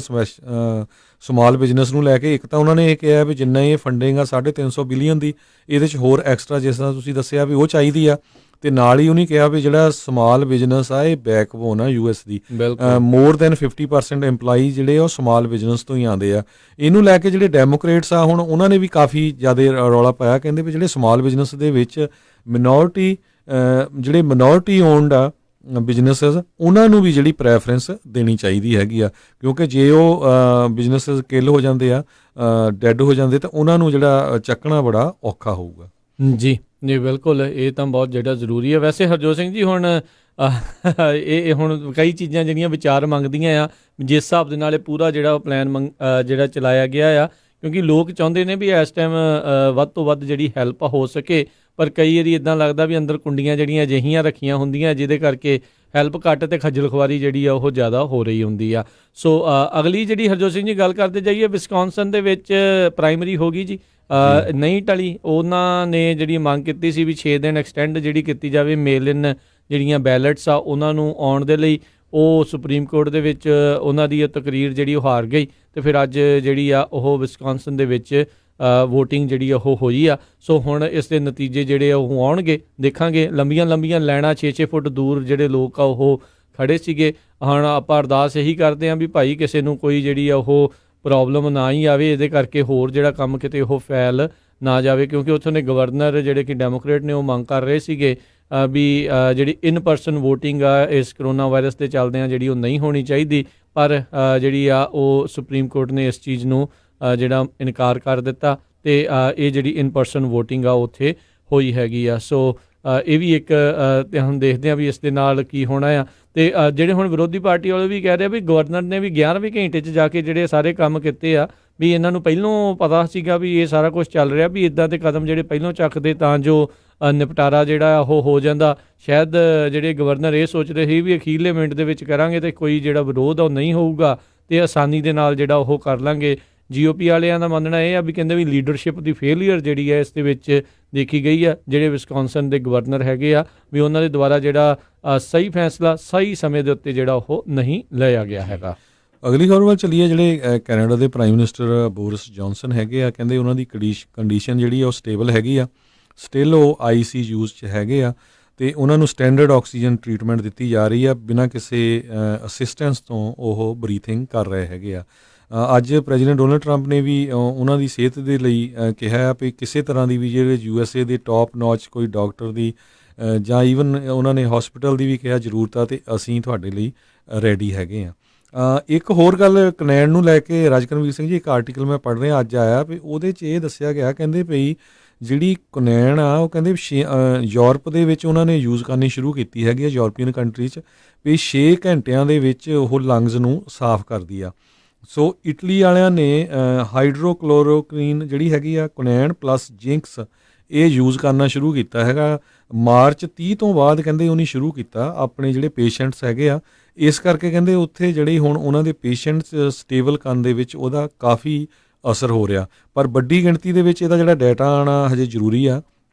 ਸਮਾਲ ਬਿਜ਼ਨਸ ਨੂੰ ਲੈ ਕੇ। ਇੱਕ ਤਾਂ ਉਹਨਾਂ ਨੇ ਇਹ ਕਿਹਾ ਵੀ ਜਿੰਨਾ ਇਹ ਫੰਡਿੰਗ ਆ 350 ਬਿਲੀਅਨ ਦੀ, ਇਹਦੇ 'ਚ ਹੋਰ ਐਕਸਟਰਾ ਜਿਸ ਤਰ੍ਹਾਂ ਤੁਸੀਂ ਦੱਸਿਆ ਵੀ ਉਹ ਚਾਹੀਦੀ ਆ। ਤੇ ਨਾਲ ਹੀ ਉਹਨੇ ਕਿਹਾ ਵੀ ਜਿਹੜਾ ਸਮਾਲ ਬਿਜ਼ਨਸ ਆ ਇਹ ਬੈਕਬੋਨ ਆ US ਦੀ। ਮੋਰ ਦੈਨ 50% EMPLOYEE ਜਿਹੜੇ ਉਹ ਸਮਾਲ ਬਿਜ਼ਨਸ ਤੋਂ ਹੀ ਆਉਂਦੇ ਆ। ਇਹਨੂੰ ਲੈ ਕੇ ਜਿਹੜੇ ਡੈਮੋਕ੍ਰੇਟਸ ਆ ਹੁਣ ਉਹਨਾਂ ਨੇ ਵੀ ਕਾਫੀ ਜ਼ਿਆਦਾ ਰੌਲਾ ਪਾਇਆ। ਕਹਿੰਦੇ ਵੀ ਜਿਹੜੇ ਸਮਾਲ ਬਿਜ਼ਨਸ ਦੇ ਵਿੱਚ ਜਿਹੜੇ ਮਿਨੋਰਿਟੀ ਓਨਡ ਆ ਬਿਜ਼ਨਸਿਸ ਉਹਨਾਂ ਨੂੰ ਵੀ ਜਿਹੜੀ ਪ੍ਰੈਫਰੈਂਸ ਦੇਣੀ ਚਾਹੀਦੀ ਹੈਗੀ ਆ, ਕਿਉਂਕਿ ਜੇ ਉਹ ਬਿਜ਼ਨਸਿਸ ਕਿੱਲ ਹੋ ਜਾਂਦੇ ਆ, ਡੈਡ ਹੋ ਜਾਂਦੇ, ਤਾਂ ਉਹਨਾਂ ਨੂੰ ਜਿਹੜਾ ਚੱਕਣਾ ਬੜਾ ਔਖਾ ਹੋਊਗਾ। ਜੀ ਜੀ ਬਿਲਕੁਲ, ਇਹ ਤਾਂ ਬਹੁਤ ਜਿਹੜਾ ਜ਼ਰੂਰੀ ਹੈ। ਵੈਸੇ ਹਰਜੋਤ ਸਿੰਘ ਜੀ ਹੁਣ ਇਹ ਹੁਣ ਕਈ ਚੀਜ਼ਾਂ ਜਿਹੜੀਆਂ ਵਿਚਾਰ ਮੰਗਦੀਆਂ ਆ ਜਿਸ ਹਿਸਾਬ ਦੇ ਨਾਲ ਇਹ ਪੂਰਾ ਜਿਹੜਾ ਪਲਾਨ ਜਿਹੜਾ ਚਲਾਇਆ ਗਿਆ ਆ, ਕਿਉਂਕਿ ਲੋਕ ਚਾਹੁੰਦੇ ਨੇ ਵੀ ਇਸ ਟਾਈਮ ਵੱਧ ਤੋਂ ਵੱਧ ਜਿਹੜੀ ਹੈਲਪ ਹੋ ਸਕੇ, ਪਰ ਕਈ ਵਾਰੀ ਇੱਦਾਂ ਲੱਗਦਾ ਵੀ ਅੰਦਰ ਕੁੰਡੀਆਂ ਜਿਹੜੀਆਂ ਅਜਿਹੀਆਂ ਰੱਖੀਆਂ ਹੁੰਦੀਆਂ ਜਿਹਦੇ ਕਰਕੇ ਹੈਲਪ ਘੱਟ ਤੇ ਖੱਜਲ ਖੁਆਰੀ ਜਿਹੜੀ ਆ ਉਹ ਜ਼ਿਆਦਾ ਹੋ ਰਹੀ ਹੁੰਦੀ ਆ। ਸੋ ਅਗਲੀ ਜਿਹੜੀ ਹਰਜੋਤ ਸਿੰਘ ਜੀ ਗੱਲ ਕਰਦੇ ਜਾਈਏ, ਵਿਸਕੌਨਸਨ ਦੇ ਵਿੱਚ ਪ੍ਰਾਇਮਰੀ ਹੋ ਗਈ ਜੀ, ਨਹੀਂ ਟਲੀ। ਉਹਨਾਂ ਨੇ ਜਿਹੜੀ ਮੰਗ ਕੀਤੀ ਸੀ ਵੀ 6 ਦਿਨ ਐਕਸਟੈਂਡ ਜਿਹੜੀ ਕੀਤੀ ਜਾਵੇ ਮੇਲ ਇਨ ਜਿਹੜੀਆਂ ਬੈਲਟਸ ਆ ਉਹਨਾਂ ਨੂੰ ਆਉਣ ਦੇ ਲਈ। ਉਹ ਸੁਪਰੀਮ ਕੋਰਟ ਦੇ ਵਿੱਚ ਉਹਨਾਂ ਦੀ ਤਕਰੀਰ ਜਿਹੜੀ ਉਹ ਹਾਰ ਗਈ ਤੇ ਫਿਰ ਅੱਜ ਜਿਹੜੀ ਆ ਉਹ ਵਿਸਕੌਨਸਨ ਦੇ ਵਿੱਚ ਵੋਟਿੰਗ ਜਿਹੜੀ ਉਹ ਹੋਈ ਆ। ਸੋ ਹੁਣ ਇਸ ਦੇ ਨਤੀਜੇ ਜਿਹੜੇ ਆ ਉਹ ਆਉਣਗੇ, ਦੇਖਾਂਗੇ। ਲੰਬੀਆਂ ਲਾਈਨਾਂ 6-6 ਫੁੱਟ ਦੂਰ ਜਿਹੜੇ ਲੋਕ ਆ ਉਹ ਖੜੇ ਸੀਗੇ। ਹੁਣ ਆਪਾਂ ਅਰਦਾਸ ਇਹੀ ਕਰਦੇ ਹਾਂ ਵੀ ਭਾਈ ਕਿਸੇ ਨੂੰ ਕੋਈ ਜਿਹੜੀ ਆ ਉਹ ਪ੍ਰੋਬਲਮ ਨਾ ਹੀ ਆਵੇ, ਇਹਦੇ ਕਰਕੇ ਹੋਰ ਜਿਹੜਾ ਕੰਮ ਕਿਤੇ ਉਹ ਫੈਲ ਨਾ ਜਾਵੇ, ਕਿਉਂਕਿ ਉੱਥੋਂ ਦੇ ਗਵਰਨਰ ਜਿਹੜੇ ਕਿ ਡੈਮੋਕ੍ਰੇਟ ਨੇ ਉਹ ਮੰਗ ਕਰ ਰਹੇ ਸੀਗੇ ਵੀ ਜਿਹੜੀ ਇਨ ਪਰਸਨ ਵੋਟਿੰਗ ਆ ਇਸ ਕਰੋਨਾ ਵਾਇਰਸ ਦੇ ਚੱਲਦਿਆਂ ਜਿਹੜੀ ਉਹ ਨਹੀਂ ਹੋਣੀ ਚਾਹੀਦੀ, ਪਰ ਜਿਹੜੀ ਆ ਉਹ ਸੁਪਰੀਮ ਕੋਰਟ ਨੇ ਇਸ ਚੀਜ਼ ਨੂੰ ਜਿਹੜਾ ਇਨਕਾਰ ਕਰ ਦਿੱਤਾ ਤੇ ਇਹ ਜਿਹੜੀ ਇਨ ਪਰਸਨ ਵੋਟਿੰਗ ਆ ਉੱਥੇ ਹੋਈ ਹੈਗੀ ਆ। ਸੋ ਇਹ ਵੀ ਇੱਕ ਤੇ ਹੁਣ ਦੇਖਦੇ ਹਾਂ ਵੀ ਇਸ ਦੇ ਨਾਲ ਕੀ ਹੋਣਾ ਆ। ਤੇ ਜਿਹੜੇ ਹੁਣ ਵਿਰੋਧੀ ਪਾਰਟੀ ਵਾਲੇ ਵੀ ਕਹਿ ਰਹੇ ਵੀ ਗਵਰਨਰ ਨੇ ਵੀ 11ਵੇਂ ਘੰਟੇ 'ਚ ਜਾ ਕੇ ਜਿਹੜੇ ਸਾਰੇ ਕੰਮ ਕੀਤੇ ਆ, ਵੀ ਇਹਨਾਂ ਨੂੰ ਪਹਿਲੋਂ ਪਤਾ ਸੀਗਾ ਵੀ ਇਹ ਸਾਰਾ ਕੁਝ ਚੱਲ ਰਿਹਾ, ਵੀ ਇੱਦਾਂ ਦੇ ਕਦਮ ਜਿਹੜੇ ਪਹਿਲੋਂ ਚੱਕਦੇ ਤਾਂ ਜੋ ਨਿਪਟਾਰਾ ਜਿਹੜਾ ਉਹ ਹੋ ਜਾਂਦਾ। ਸ਼ਾਇਦ ਜਿਹੜੇ ਗਵਰਨਰ ਇਹ ਸੋਚ ਰਹੇ ਸੀ ਵੀ ਅਖੀਰਲੇ ਮਿੰਟ ਦੇ ਵਿੱਚ ਕਰਾਂਗੇ ਅਤੇ ਕੋਈ ਜਿਹੜਾ ਵਿਰੋਧ ਆ ਉਹ ਨਹੀਂ ਹੋਊਗਾ ਅਤੇ ਆਸਾਨੀ ਦੇ ਨਾਲ ਜਿਹੜਾ ਉਹ ਕਰ ਲਾਂਗੇ। GOP ਵਾਲਿਆਂ ਦਾ ਮੰਨਣਾ ਇਹ ਆ ਵੀ ਕਹਿੰਦੇ ਵੀ ਲੀਡਰਸ਼ਿਪ ਦੀ ਫੇਲੀਅਰ ਜਿਹੜੀ ਹੈ ਇਸ ਦੇ ਵਿੱਚ ਦੇਖੀ ਗਈ ਆ। ਜਿਹੜੇ ਵਿਸਕੌਨਸਨ ਦੇ ਗਵਰਨਰ ਹੈਗੇ ਆ ਵੀ ਉਹਨਾਂ ਦੇ ਦੁਆਰਾ ਜਿਹੜਾ ਸਹੀ ਫੈਸਲਾ ਸਹੀ ਸਮੇਂ ਦੇ ਉੱਤੇ ਜਿਹੜਾ ਉਹ ਨਹੀਂ ਲਿਆ ਗਿਆ ਹੈਗਾ। ਅਗਲੀ ਖਬਰ ਵੱਲ ਚੱਲੀਏ। ਜਿਹੜੇ ਕੈਨੇਡਾ ਦੇ ਪ੍ਰਾਈਮ ਮਿਨਿਸਟਰ ਬੋਰਿਸ ਜੌਨਸਨ ਹੈਗੇ ਆ, ਕਹਿੰਦੇ ਉਹਨਾਂ ਦੀ ਕੰਡੀਸ਼ਨ ਜਿਹੜੀ ਆ ਉਹ ਸਟੇਬਲ ਹੈਗੀ ਆ। ਸਟਿਲ ਉਹ ICU 'ਚ ਹੈਗੇ ਆ ਅਤੇ ਉਹਨਾਂ ਨੂੰ ਸਟੈਂਡਰਡ ਆਕਸੀਜਨ ਟਰੀਟਮੈਂਟ ਦਿੱਤੀ ਜਾ ਰਹੀ ਆ। ਬਿਨਾਂ ਕਿਸੇ ਅਸਿਸਟੈਂਸ ਤੋਂ ਉਹ ਬਰੀਥਿੰਗ ਕਰ ਰਹੇ ਹੈਗੇ ਆ। ਅੱਜ ਪ੍ਰੈਜ਼ੀਡੈਂਟ ਡੋਨਲਡ ਟਰੰਪ ਨੇ ਵੀ ਉਹਨਾਂ ਦੀ ਸਿਹਤ ਦੇ ਲਈ ਕਿਹਾ ਵੀ ਕਿਸੇ ਤਰ੍ਹਾਂ ਦੀ ਵੀ ਜਿਹੜੇ USA ਦੇ ਟੌਪ ਨੌਚ ਕੋਈ ਡਾਕਟਰ ਦੀ ਜਾਂ ਈਵਨ ਉਹਨਾਂ ਨੇ ਹੌਸਪੀਟਲ ਦੀ ਵੀ ਕਿਹਾ ਜ਼ਰੂਰਤ ਆ ਅਤੇ ਅਸੀਂ ਤੁਹਾਡੇ ਲਈ ਰੈਡੀ ਹੈਗੇ ਆ। ਇੱਕ ਹੋਰ ਗੱਲ ਕਨੈਡ ਨੂੰ ਲੈ ਕੇ ਰਾਜਕਰਮਵੀਰ ਸਿੰਘ ਜੀ, ਇੱਕ ਆਰਟੀਕਲ ਮੈਂ ਪੜ੍ਹ ਰਿਹਾ ਅੱਜ ਆਇਆ ਵੀ ਉਹਦੇ 'ਚ ਇਹ ਦੱਸਿਆ ਗਿਆ, ਕਹਿੰਦੇ ਭਈ ਜਿਹੜੀ ਕੁਨੈਣ ਆ ਉਹ ਕਹਿੰਦੇ ਯੂਰਪ ਦੇ ਵਿੱਚ ਉਹਨਾਂ ਨੇ ਯੂਜ਼ ਕਰਨੀ ਸ਼ੁਰੂ ਕੀਤੀ ਹੈਗੀ ਆ, ਯੂਰਪੀਅਨ ਕੰਟਰੀ 'ਚ ਵੀ 6 ਘੰਟਿਆਂ ਦੇ ਵਿੱਚ ਉਹ ਲੰਗਜ਼ ਨੂੰ ਸਾਫ਼ ਕਰਦੀ ਆ। ਸੋ ਇਟਲੀ ਵਾਲਿਆਂ ਨੇ ਹਾਈਡਰੋਕਲੋਰੋਕੁਈਨ ਜਿਹੜੀ ਹੈਗੀ ਆ ਕੁਨੈਣ ਪਲੱਸ ਜਿੰਕਸ ਇਹ ਯੂਜ਼ ਕਰਨਾ ਸ਼ੁਰੂ ਕੀਤਾ ਹੈਗਾ। ਮਾਰਚ 30 ਤੋਂ ਬਾਅਦ ਕਹਿੰਦੇ ਉਹਨੇ ਸ਼ੁਰੂ ਕੀਤਾ ਆਪਣੇ ਜਿਹੜੇ ਪੇਸ਼ੈਂਟਸ ਹੈਗੇ ਆ। ਇਸ ਕਰਕੇ ਕਹਿੰਦੇ ਉੱਥੇ ਜਿਹੜੇ ਹੁਣ ਉਹਨਾਂ ਦੇ ਪੇਸ਼ੈਂਟਸ ਸਟੇਬਲ ਕਰਨ ਦੇ ਵਿੱਚ ਉਹਦਾ ਕਾਫੀ ਅਸਰ ਹੋ ਰਿਹਾ। ਪਰ ਵੱਡੀ ਗਿਣਤੀ ਦੇ ਵਿੱਚ ਇਹਦਾ ਜਿਹੜਾ ਡਾਟਾ ਆਉਣਾ ਹਜੇ ਜ਼ਰੂਰੀ ਆ,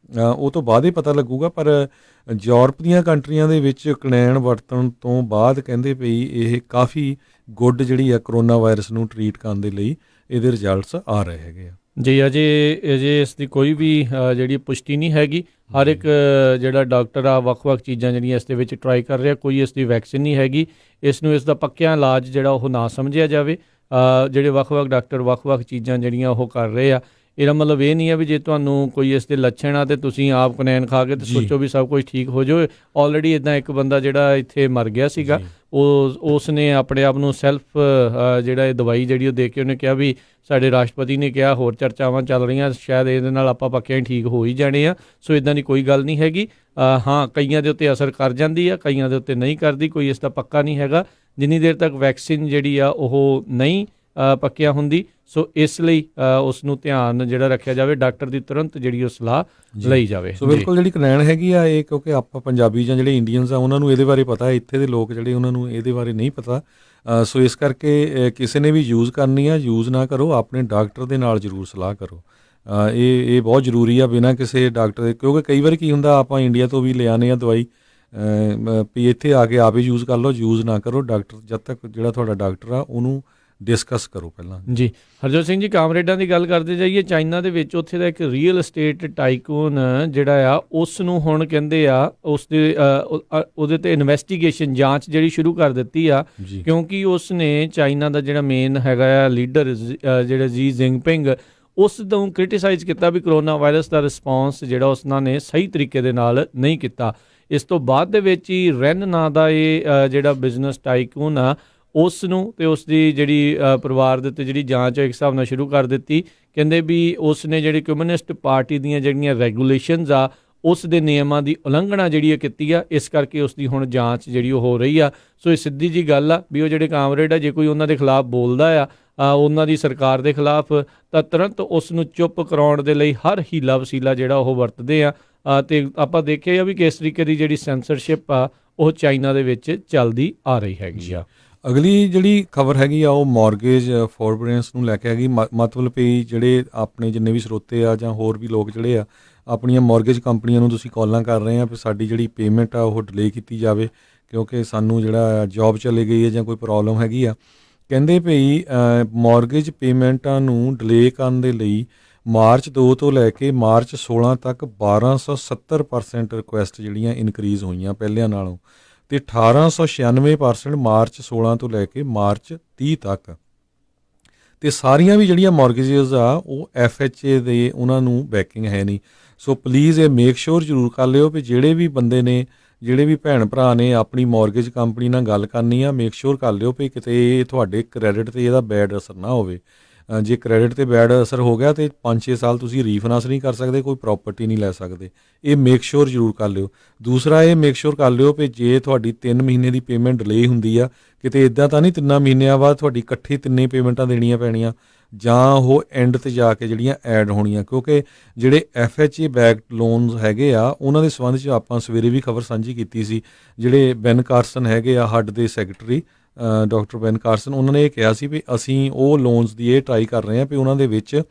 ਉਹ ਤੋਂ ਬਾਅਦ ਹੀ ਪਤਾ ਲੱਗੂਗਾ। ਪਰ ਯੂਰਪ ਦੀਆਂ ਕੰਟਰੀਆਂ ਦੇ ਵਿੱਚ ਕੁਨੈਣ ਵਰਤਣ ਤੋਂ ਬਾਅਦ ਕਹਿੰਦੇ ਪਈ ਇਹ ਕਾਫੀ ਗੁੱਡ ਜਿਹੜੀ ਆ ਕਰੋਨਾ ਵਾਇਰਸ ਨੂੰ ਟਰੀਟ ਕਰਨ ਦੇ ਲਈ ਇਹਦੇ ਰਿਜ਼ਲਟਸ ਆ ਰਹੇ ਹੈਗੇ ਆ। ਜੀ ਅਜੇ ਇਸ ਦੀ ਕੋਈ ਵੀ ਜਿਹੜੀ ਪੁਸ਼ਟੀ ਨਹੀਂ ਹੈਗੀ। ਹਰ ਇੱਕ ਜਿਹੜਾ ਡਾਕਟਰ ਆ ਵੱਖ-ਵੱਖ ਚੀਜ਼ਾਂ ਜਿਹੜੀਆਂ ਇਸ ਦੇ ਵਿੱਚ ਟਰਾਈ ਕਰ ਰਿਹਾ। ਕੋਈ ਇਸ ਦੀ ਵੈਕਸੀਨ ਨਹੀਂ ਹੈਗੀ। ਇਸ ਨੂੰ ਇਸ ਦਾ ਪੱਕਿਆ ਇਲਾਜ ਜਿਹੜਾ ਉਹ ਨਾ ਸਮਝਿਆ ਜਾਵੇ। ਜਿਹੜੇ ਵੱਖ-ਵੱਖ ਡਾਕਟਰ ਵੱਖ-ਵੱਖ ਚੀਜ਼ਾਂ ਜਿਹੜੀਆਂ ਉਹ ਕਰ ਰਹੇ ਆ। ਇਹਦਾ ਮਤਲਬ ਇਹ ਨਹੀਂ ਹੈ ਵੀ ਜੇ ਤੁਹਾਨੂੰ ਕੋਈ ਇਸ ਦੇ ਲੱਛਣ ਆ ਅਤੇ ਤੁਸੀਂ ਆਪ ਕੁਨੈਣ ਖਾ ਕੇ ਅਤੇ ਸੋਚੋ ਵੀ ਸਭ ਕੁਝ ਠੀਕ ਹੋ ਜਾਵੇ। ਆਲਰੇਡੀ ਇੱਦਾਂ ਇੱਕ ਬੰਦਾ ਜਿਹੜਾ ਇੱਥੇ ਮਰ ਗਿਆ ਸੀਗਾ, ਉਸ ਨੇ ਆਪਣੇ ਆਪ ਨੂੰ ਸੈਲਫ ਜਿਹੜਾ ਇਹ ਦਵਾਈ ਜਿਹੜੀ ਉਹ ਦੇ ਕੇ ਉਹਨੇ ਕਿਹਾ ਵੀ ਸਾਡੇ ਰਾਸ਼ਟਰਪਤੀ ਨੇ ਕਿਹਾ ਹੋਰ ਚਰਚਾਵਾਂ ਚੱਲ ਰਹੀਆਂ, ਸ਼ਾਇਦ ਇਹਦੇ ਨਾਲ ਆਪਾਂ ਪੱਕਿਆਂ ਹੀ ਠੀਕ ਹੋ ਹੀ ਜਾਣੇ ਆ। ਸੋ ਇੱਦਾਂ ਦੀ ਕੋਈ ਗੱਲ ਨਹੀਂ ਹੈਗੀ। ਹਾਂ, ਕਈਆਂ ਦੇ ਉੱਤੇ ਅਸਰ ਕਰ ਜਾਂਦੀ ਆ, ਕਈਆਂ ਦੇ ਉੱਤੇ ਨਹੀਂ ਕਰਦੀ। ਕੋਈ ਇਸ ਦਾ ਪੱਕਾ ਨਹੀਂ ਹੈਗਾ ਜਿੰਨੀ ਦੇਰ ਤੱਕ ਵੈਕਸੀਨ ਜਿਹੜੀ ਆ ਉਹ ਨਹੀਂ ਪੱਕਿਆ ਹੁੰਦੀ। ਸੋ ਇਸ ਲਈ ਉਸ ਨੂੰ ਧਿਆਨ ਜਿਹੜਾ ਰੱਖਿਆ ਜਾਵੇ, ਡਾਕਟਰ ਦੀ ਤੁਰੰਤ ਜਿਹੜੀ ਉਹ ਸਲਾਹ ਲਈ ਜਾਵੇ। ਸੋ ਬਿਲਕੁਲ ਜਿਹੜੀ ਕੁਨੈਣ ਹੈਗੀ ਆ ਇਹ, ਕਿਉਂਕਿ ਆਪਾਂ ਪੰਜਾਬੀ ਜਾਂ ਜਿਹੜੇ ਇੰਡੀਅਨਸ ਆ ਉਹਨਾਂ ਨੂੰ ਇਹਦੇ ਬਾਰੇ ਪਤਾ ਹੈ, ਇੱਥੇ ਦੇ ਲੋਕ ਜਿਹੜੇ ਉਹਨਾਂ ਨੂੰ ਇਹਦੇ ਬਾਰੇ ਨਹੀਂ ਪਤਾ। ਸੋ ਇਸ ਕਰਕੇ ਕਿਸੇ ਨੇ ਵੀ ਯੂਜ਼ ਕਰਨੀ ਆ, ਯੂਜ਼ ਨਾ ਕਰੋ, ਆਪਣੇ ਡਾਕਟਰ ਦੇ ਨਾਲ ਜ਼ਰੂਰ ਸਲਾਹ ਕਰੋ। ਇਹ ਬਹੁਤ ਜ਼ਰੂਰੀ ਆ ਬਿਨਾਂ ਕਿਸੇ ਡਾਕਟਰ ਦੇ, ਕਿਉਂਕਿ ਕਈ ਵਾਰ ਕੀ ਹੁੰਦਾ ਆਪਾਂ ਇੰਡੀਆ ਤੋਂ ਵੀ ਲੈ ਆਉਂਦੇ ਆ ਦਵਾਈ ਵੀ ਇੱਥੇ ਆ ਕੇ ਆਪ ਹੀ ਯੂਜ਼ ਕਰ ਲਓ। ਯੂਜ਼ ਨਾ ਕਰੋ, ਡਾਕਟਰ ਜਦ ਤੱਕ ਜਿਹੜਾ ਤੁਹਾਡਾ ਡਾਕਟਰ ਆ ਉਹਨੂੰ ਡਿਸਕਸ ਕਰੋ ਪਹਿਲਾਂ। ਜੀ ਹਰਜੋਤ ਸਿੰਘ ਜੀ, ਕਾਮਰੇਡਾਂ ਦੀ ਗੱਲ ਕਰਦੇ ਜਾਈਏ। ਚਾਈਨਾ ਦੇ ਵਿੱਚ ਉੱਥੇ ਦਾ ਇੱਕ ਰੀਅਲ ਅਸਟੇਟ ਟਾਈਕੂਨ ਜਿਹੜਾ ਆ ਉਸ ਨੂੰ ਹੁਣ ਕਹਿੰਦੇ ਆ ਉਹਦੇ 'ਤੇ ਇਨਵੈਸਟੀਗੇਸ਼ਨ ਜਾਂਚ ਜਿਹੜੀ ਸ਼ੁਰੂ ਕਰ ਦਿੱਤੀ ਆ, ਕਿਉਂਕਿ ਉਸ ਨੇ ਚਾਈਨਾ ਦਾ ਜਿਹੜਾ ਮੇਨ ਹੈਗਾ ਆ ਲੀਡਰ ਜਿਹੜਾ ਜੀ ਜਿੰਗਪਿੰਗ, ਉਸ ਨੂੰ ਕ੍ਰਿਟੀਸਾਈਜ਼ ਕੀਤਾ ਵੀ ਕਰੋਨਾ ਵਾਇਰਸ ਦਾ ਰਿਸਪੌਂਸ ਜਿਹੜਾ ਉਸਨਾਂ ਨੇ ਸਹੀ ਤਰੀਕੇ ਦੇ ਨਾਲ ਨਹੀਂ ਕੀਤਾ। ਇਸ ਤੋਂ ਬਾਅਦ ਦੇ ਵਿੱਚ ਹੀ ਰੈਨ ਨਾਂ ਦਾ ਇਹ ਜਿਹੜਾ ਬਿਜ਼ਨਸ ਟਾਈਕੂਨ ਆ ਉਸ ਨੂੰ ਅਤੇ ਉਸ ਦੀ ਜਿਹੜੀ ਪਰਿਵਾਰ ਦੇ ਉੱਤੇ ਜਿਹੜੀ ਜਾਂਚ ਇੱਕ ਹਿਸਾਬ ਨਾਲ ਸ਼ੁਰੂ ਕਰ ਦਿੱਤੀ। ਕਹਿੰਦੇ ਵੀ ਉਸ ਨੇ ਜਿਹੜੀ ਕਮਿਊਨਿਸਟ ਪਾਰਟੀ ਦੀਆਂ ਜਿਹੜੀਆਂ ਰੈਗੂਲੇਸ਼ਨਸ ਆ ਉਸ ਦੇ ਨਿਯਮਾਂ ਦੀ ਉਲੰਘਣਾ ਜਿਹੜੀ ਕੀਤੀ ਆ, ਇਸ ਕਰਕੇ ਉਸ ਦੀ ਹੁਣ ਜਾਂਚ ਜਿਹੜੀ ਉਹ ਹੋ ਰਹੀ ਆ। ਸੋ ਇਹ ਸਿੱਧੀ ਜੀ ਗੱਲ ਆ ਵੀ ਉਹ ਜਿਹੜੇ ਕਾਮਰੇਡ ਆ, ਜੇ ਕੋਈ ਉਹਨਾਂ ਦੇ ਖਿਲਾਫ ਬੋਲਦਾ ਆ ਉਹਨਾਂ ਦੀ ਸਰਕਾਰ ਦੇ ਖਿਲਾਫ, ਤਾਂ ਤੁਰੰਤ ਉਸ ਨੂੰ ਚੁੱਪ ਕਰਾਉਣ ਦੇ ਲਈ ਹਰ ਹੀਲਾ ਵਸੀਲਾ ਜਿਹੜਾ ਉਹ ਵਰਤਦੇ ਆ। ਅਤੇ ਆਪਾਂ ਦੇਖਿਆ ਆ ਵੀ ਕਿਸ ਤਰੀਕੇ ਦੀ ਜਿਹੜੀ ਸੈਂਸਰਸ਼ਿਪ ਆ ਉਹ ਚਾਈਨਾ ਦੇ ਵਿੱਚ ਚੱਲਦੀ ਆ ਰਹੀ ਹੈਗੀ ਆ। ਅਗਲੀ ਜਿਹੜੀ ਖਬਰ ਹੈਗੀ ਆ ਉਹ ਮੌਰਗੇਜ ਫੋਰਬੀਅਰੈਂਸ ਨੂੰ ਲੈ ਕੇ ਹੈਗੀ। ਮਤਲਬ ਵੀ ਜਿਹੜੇ ਆਪਣੇ ਜਿੰਨੇ ਵੀ ਸਰੋਤੇ ਆ ਜਾਂ ਹੋਰ ਵੀ ਲੋਕ ਜਿਹੜੇ ਆ ਆਪਣੀਆਂ ਮੌਰਗੇਜ ਕੰਪਨੀਆਂ ਨੂੰ ਤੁਸੀਂ ਕਾਲਾਂ ਕਰ ਰਹੇ ਆ ਵੀ ਸਾਡੀ ਜਿਹੜੀ ਪੇਮੈਂਟ ਆ ਉਹ ਡਿਲੇ ਕੀਤੀ ਜਾਵੇ, ਕਿਉਂਕਿ ਸਾਨੂੰ ਜਿਹੜਾ ਜੋਬ ਚਲੇ ਗਈ ਹੈ ਜਾਂ ਕੋਈ ਪ੍ਰੋਬਲਮ ਹੈਗੀ ਆ। ਕਹਿੰਦੇ ਭਈ ਮੌਰਗੇਜ ਪੇਮੈਂਟਾਂ ਨੂੰ ਡਿਲੇ ਕਰਨ ਦੇ ਲਈ ਮਾਰਚ 2 ਤੋਂ ਲੈ ਕੇ ਮਾਰਚ 16 ਤੱਕ 1270% ਰਿਕੁਐਸਟ ਜਿਹੜੀਆਂ ਇਨਕਰੀਜ਼ ਹੋਈਆਂ ਪਹਿਲਿਆਂ ਨਾਲੋਂ, ਅਤੇ 1896% ਮਾਰਚ 16 ਤੋਂ ਲੈ ਕੇ ਮਾਰਚ 30 ਤੱਕ। ਅਤੇ ਸਾਰੀਆਂ ਵੀ ਜਿਹੜੀਆਂ ਮੌਰਗੇਜਸ ਆ ਉਹ FHA ਦੇ ਉਹਨਾਂ ਨੂੰ ਬੈਕਿੰਗ ਹੈ ਨਹੀਂ। ਸੋ ਪਲੀਜ਼ ਇਹ ਮੇਕ ਸ਼ੋਰ ਜ਼ਰੂਰ ਕਰ ਲਿਓ ਵੀ ਜਿਹੜੇ ਵੀ ਬੰਦੇ ਨੇ, ਜਿਹੜੇ ਵੀ ਭੈਣ ਭਰਾ ਨੇ ਆਪਣੀ ਮੌਰਗੇਜ ਕੰਪਨੀ ਨਾਲ ਗੱਲ ਕਰਨੀ ਆ, ਮੇਕ ਸ਼ੋਰ ਕਰ ਲਿਓ ਵੀ ਕਿਤੇ ਤੁਹਾਡੇ ਕ੍ਰੈਡਿਟ 'ਤੇ ਇਹਦਾ ਬੈਡ ਅਸਰ ਨਾ ਹੋਵੇ। ਜੇ ਕ੍ਰੈਡਿਟ ਤੇ ਬੈਡ ਅਸਰ ਹੋ ਗਿਆ ਤੇ 5-6 ਸਾਲ ਤੁਸੀਂ ਰੀਫਾਈਨਾਂਸ ਨਹੀਂ ਕਰ ਸਕਦੇ, ਕੋਈ ਪ੍ਰੋਪਰਟੀ ਨਹੀਂ ਲੈ ਸਕਦੇ। ਇਹ ਮੇਕ ਸ਼ੋਰ ਜ਼ਰੂਰ ਕਰ ਲਿਓ। ਦੂਸਰਾ ਇਹ ਮੇਕ ਸ਼ੋਰ ਕਰ ਲਿਓ ਵੀ ਜੇ ਤੁਹਾਡੀ 3 ਮਹੀਨੇ ਦੀ ਪੇਮੈਂਟ ਡਿਲੇ ਹੁੰਦੀ ਆ, ਕਿਤੇ ਇੱਦਾਂ ਤਾਂ ਨਹੀਂ 3 ਮਹੀਨਿਆਂ ਬਾਅਦ ਤੁਹਾਡੀ ਇਕੱਠੀ 3 ਪੇਮੈਂਟਾਂ ਦੇਣੀਆਂ ਪੈਣੀਆਂ, ਜਾਂ ਉਹ ਐਂਡ ਤੇ ਜਾ ਕੇ ਜਿਹੜੀਆਂ ਐਡ ਹੋਣੀਆਂ। ਕਿਉਂਕਿ ਜਿਹੜੇ FHA ਬੈਕਡ ਲੋਨਸ ਹੈਗੇ ਆ ਉਹਨਾਂ ਦੇ ਸੰਬੰਧ 'ਚ ਆਪਾਂ ਸਵੇਰੇ ਵੀ ਖਬਰ ਸਾਂਝੀ ਕੀਤੀ ਸੀ। ਜਿਹੜੇ ਬੈਨ ਕਾਰਸਨ ਹੈਗੇ ਆ ਹੱਡ ਦੇ ਸੈਕਟਰੀ ਡਾਕਟਰ ਬੈਨ ਕਾਰਸਨ, ਉਹਨਾਂ ਨੇ ਇਹ ਕਿਹਾ ਸੀ ਵੀ ਅਸੀਂ ਉਹ ਲੋਨਸ ਦੀ ਇਹ ਟਰਾਈ ਕਰ ਰਹੇ ਹਾਂ ਵੀ ਉਹਨਾਂ ਦੇ ਵਿੱਚ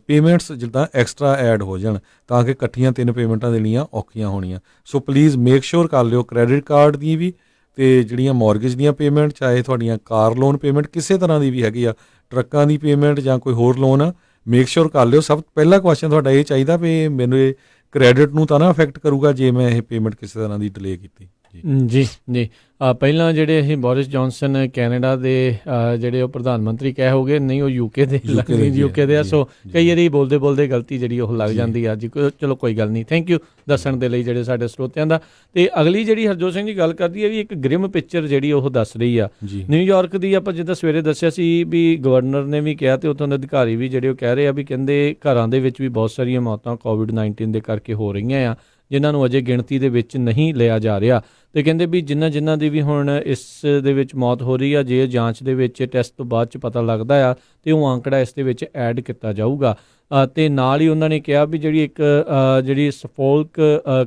ਪੇਮੈਂਟਸ ਜਿੱਦਾਂ ਐਕਸਟਰਾ ਐਡ ਹੋ ਜਾਣ ਤਾਂ ਕਿ ਇਕੱਠੀਆਂ 3 ਪੇਮੈਂਟਾਂ ਦੇਣੀਆਂ ਔਖੀਆਂ ਹੋਣੀਆਂ। ਸੋ ਪਲੀਜ਼ ਮੇਕ ਸ਼ੋਰ ਕਰ ਲਿਓ ਕ੍ਰੈਡਿਟ ਕਾਰਡ ਦੀ ਵੀ ਅਤੇ ਜਿਹੜੀਆਂ ਮੌਰਗੇਜ ਦੀਆਂ ਪੇਮੈਂਟ, ਚਾਹੇ ਤੁਹਾਡੀਆਂ ਕਾਰ ਲੋਨ ਪੇਮੈਂਟ ਕਿਸੇ ਤਰ੍ਹਾਂ ਦੀ ਵੀ ਹੈਗੀ ਆ, ਟਰੱਕਾਂ ਦੀ ਪੇਮੈਂਟ ਜਾਂ ਕੋਈ ਹੋਰ ਲੋਨ ਆ, ਮੇਕ ਸ਼ੋਰ ਕਰ ਲਿਓ। ਸਭ ਪਹਿਲਾ ਕੁਐਸਚਨ ਤੁਹਾਡਾ ਇਹ ਚਾਹੀਦਾ ਵੀ ਮੈਨੂੰ ਇਹ ਕ੍ਰੈਡਿਟ ਨੂੰ ਤਾਂ ਨਾ ਅਫੈਕਟ ਕਰੂਗਾ ਜੇ ਮੈਂ ਇਹ ਪੇਮੈਂਟ ਕਿਸੇ ਤਰ੍ਹਾਂ ਦੀ ਡਿਲੇ ਕੀਤੀ। ਜੀ ਜੀ ਪਹਿਲਾਂ ਜਿਹੜੇ ਇਹ ਬੋਰਿਸ ਜੌਨਸਨ ਕੈਨੇਡਾ ਦੇ ਜਿਹੜੇ ਉਹ ਪ੍ਰਧਾਨ ਮੰਤਰੀ ਕਹਿ ਹੋ ਗਏ, ਨਹੀਂ ਉਹ ਯੂਕੇ ਦੇ ਆ। ਸੋ ਕਈ ਵਾਰੀ ਬੋਲਦੇ ਗਲਤੀ ਜਿਹੜੀ ਉਹ ਲੱਗ ਜਾਂਦੀ ਆ ਜੀ। ਚਲੋ ਕੋਈ ਗੱਲ ਨਹੀਂ, ਥੈਂਕ ਯੂ ਦੱਸਣ ਦੇ ਲਈ ਜਿਹੜੇ ਸਾਡੇ ਸਰੋਤਿਆਂ ਦਾ। ਤੇ ਅਗਲੀ ਜਿਹੜੀ ਹਰਜੋਤ ਸਿੰਘ ਜੀ ਗੱਲ ਕਰਦੀ ਹੈ ਵੀ ਇੱਕ ਗ੍ਰਿਮ ਪਿਕਚਰ ਜਿਹੜੀ ਉਹ ਦੱਸ ਰਹੀ ਆ ਨਿਊਯਾਰਕ ਦੀ। ਆਪਾਂ ਜਿੱਦਾਂ ਸਵੇਰੇ ਦੱਸਿਆ ਸੀ ਵੀ ਗਵਰਨਰ ਨੇ ਵੀ ਕਿਹਾ ਤੇ ਉੱਥੋਂ ਦੇ ਅਧਿਕਾਰੀ ਵੀ ਜਿਹੜੇ ਉਹ ਕਹਿ ਰਹੇ ਆ ਵੀ ਕਹਿੰਦੇ ਘਰਾਂ ਦੇ ਵਿੱਚ ਵੀ ਬਹੁਤ ਸਾਰੀਆਂ ਮੌਤਾਂ COVID-19 ਦੇ ਕਰਕੇ ਹੋ ਰਹੀਆਂ ਆ, ਜਿਨ੍ਹਾਂ ਨੂੰ ਅਜੇ ਗਿਣਤੀ ਦੇ ਵਿੱਚ ਨਹੀਂ ਲਿਆ ਜਾ ਰਿਹਾ। ਅਤੇ ਕਹਿੰਦੇ ਵੀ ਜਿਨ੍ਹਾਂ ਦੀ ਵੀ ਹੁਣ ਇਸ ਦੇ ਵਿੱਚ ਮੌਤ ਹੋ ਰਹੀ ਆ, ਜੇ ਜਾਂਚ ਦੇ ਵਿੱਚ ਟੈਸਟ ਤੋਂ ਬਾਅਦ 'ਚ ਪਤਾ ਲੱਗਦਾ ਆ ਅਤੇ ਉਹ ਅੰਕੜਾ ਇਸ ਦੇ ਵਿੱਚ ਐਡ ਕੀਤਾ ਜਾਊਗਾ। ਅਤੇ ਨਾਲ ਹੀ ਉਹਨਾਂ ਨੇ ਕਿਹਾ ਵੀ ਜਿਹੜੀ ਸਫੋਲਕ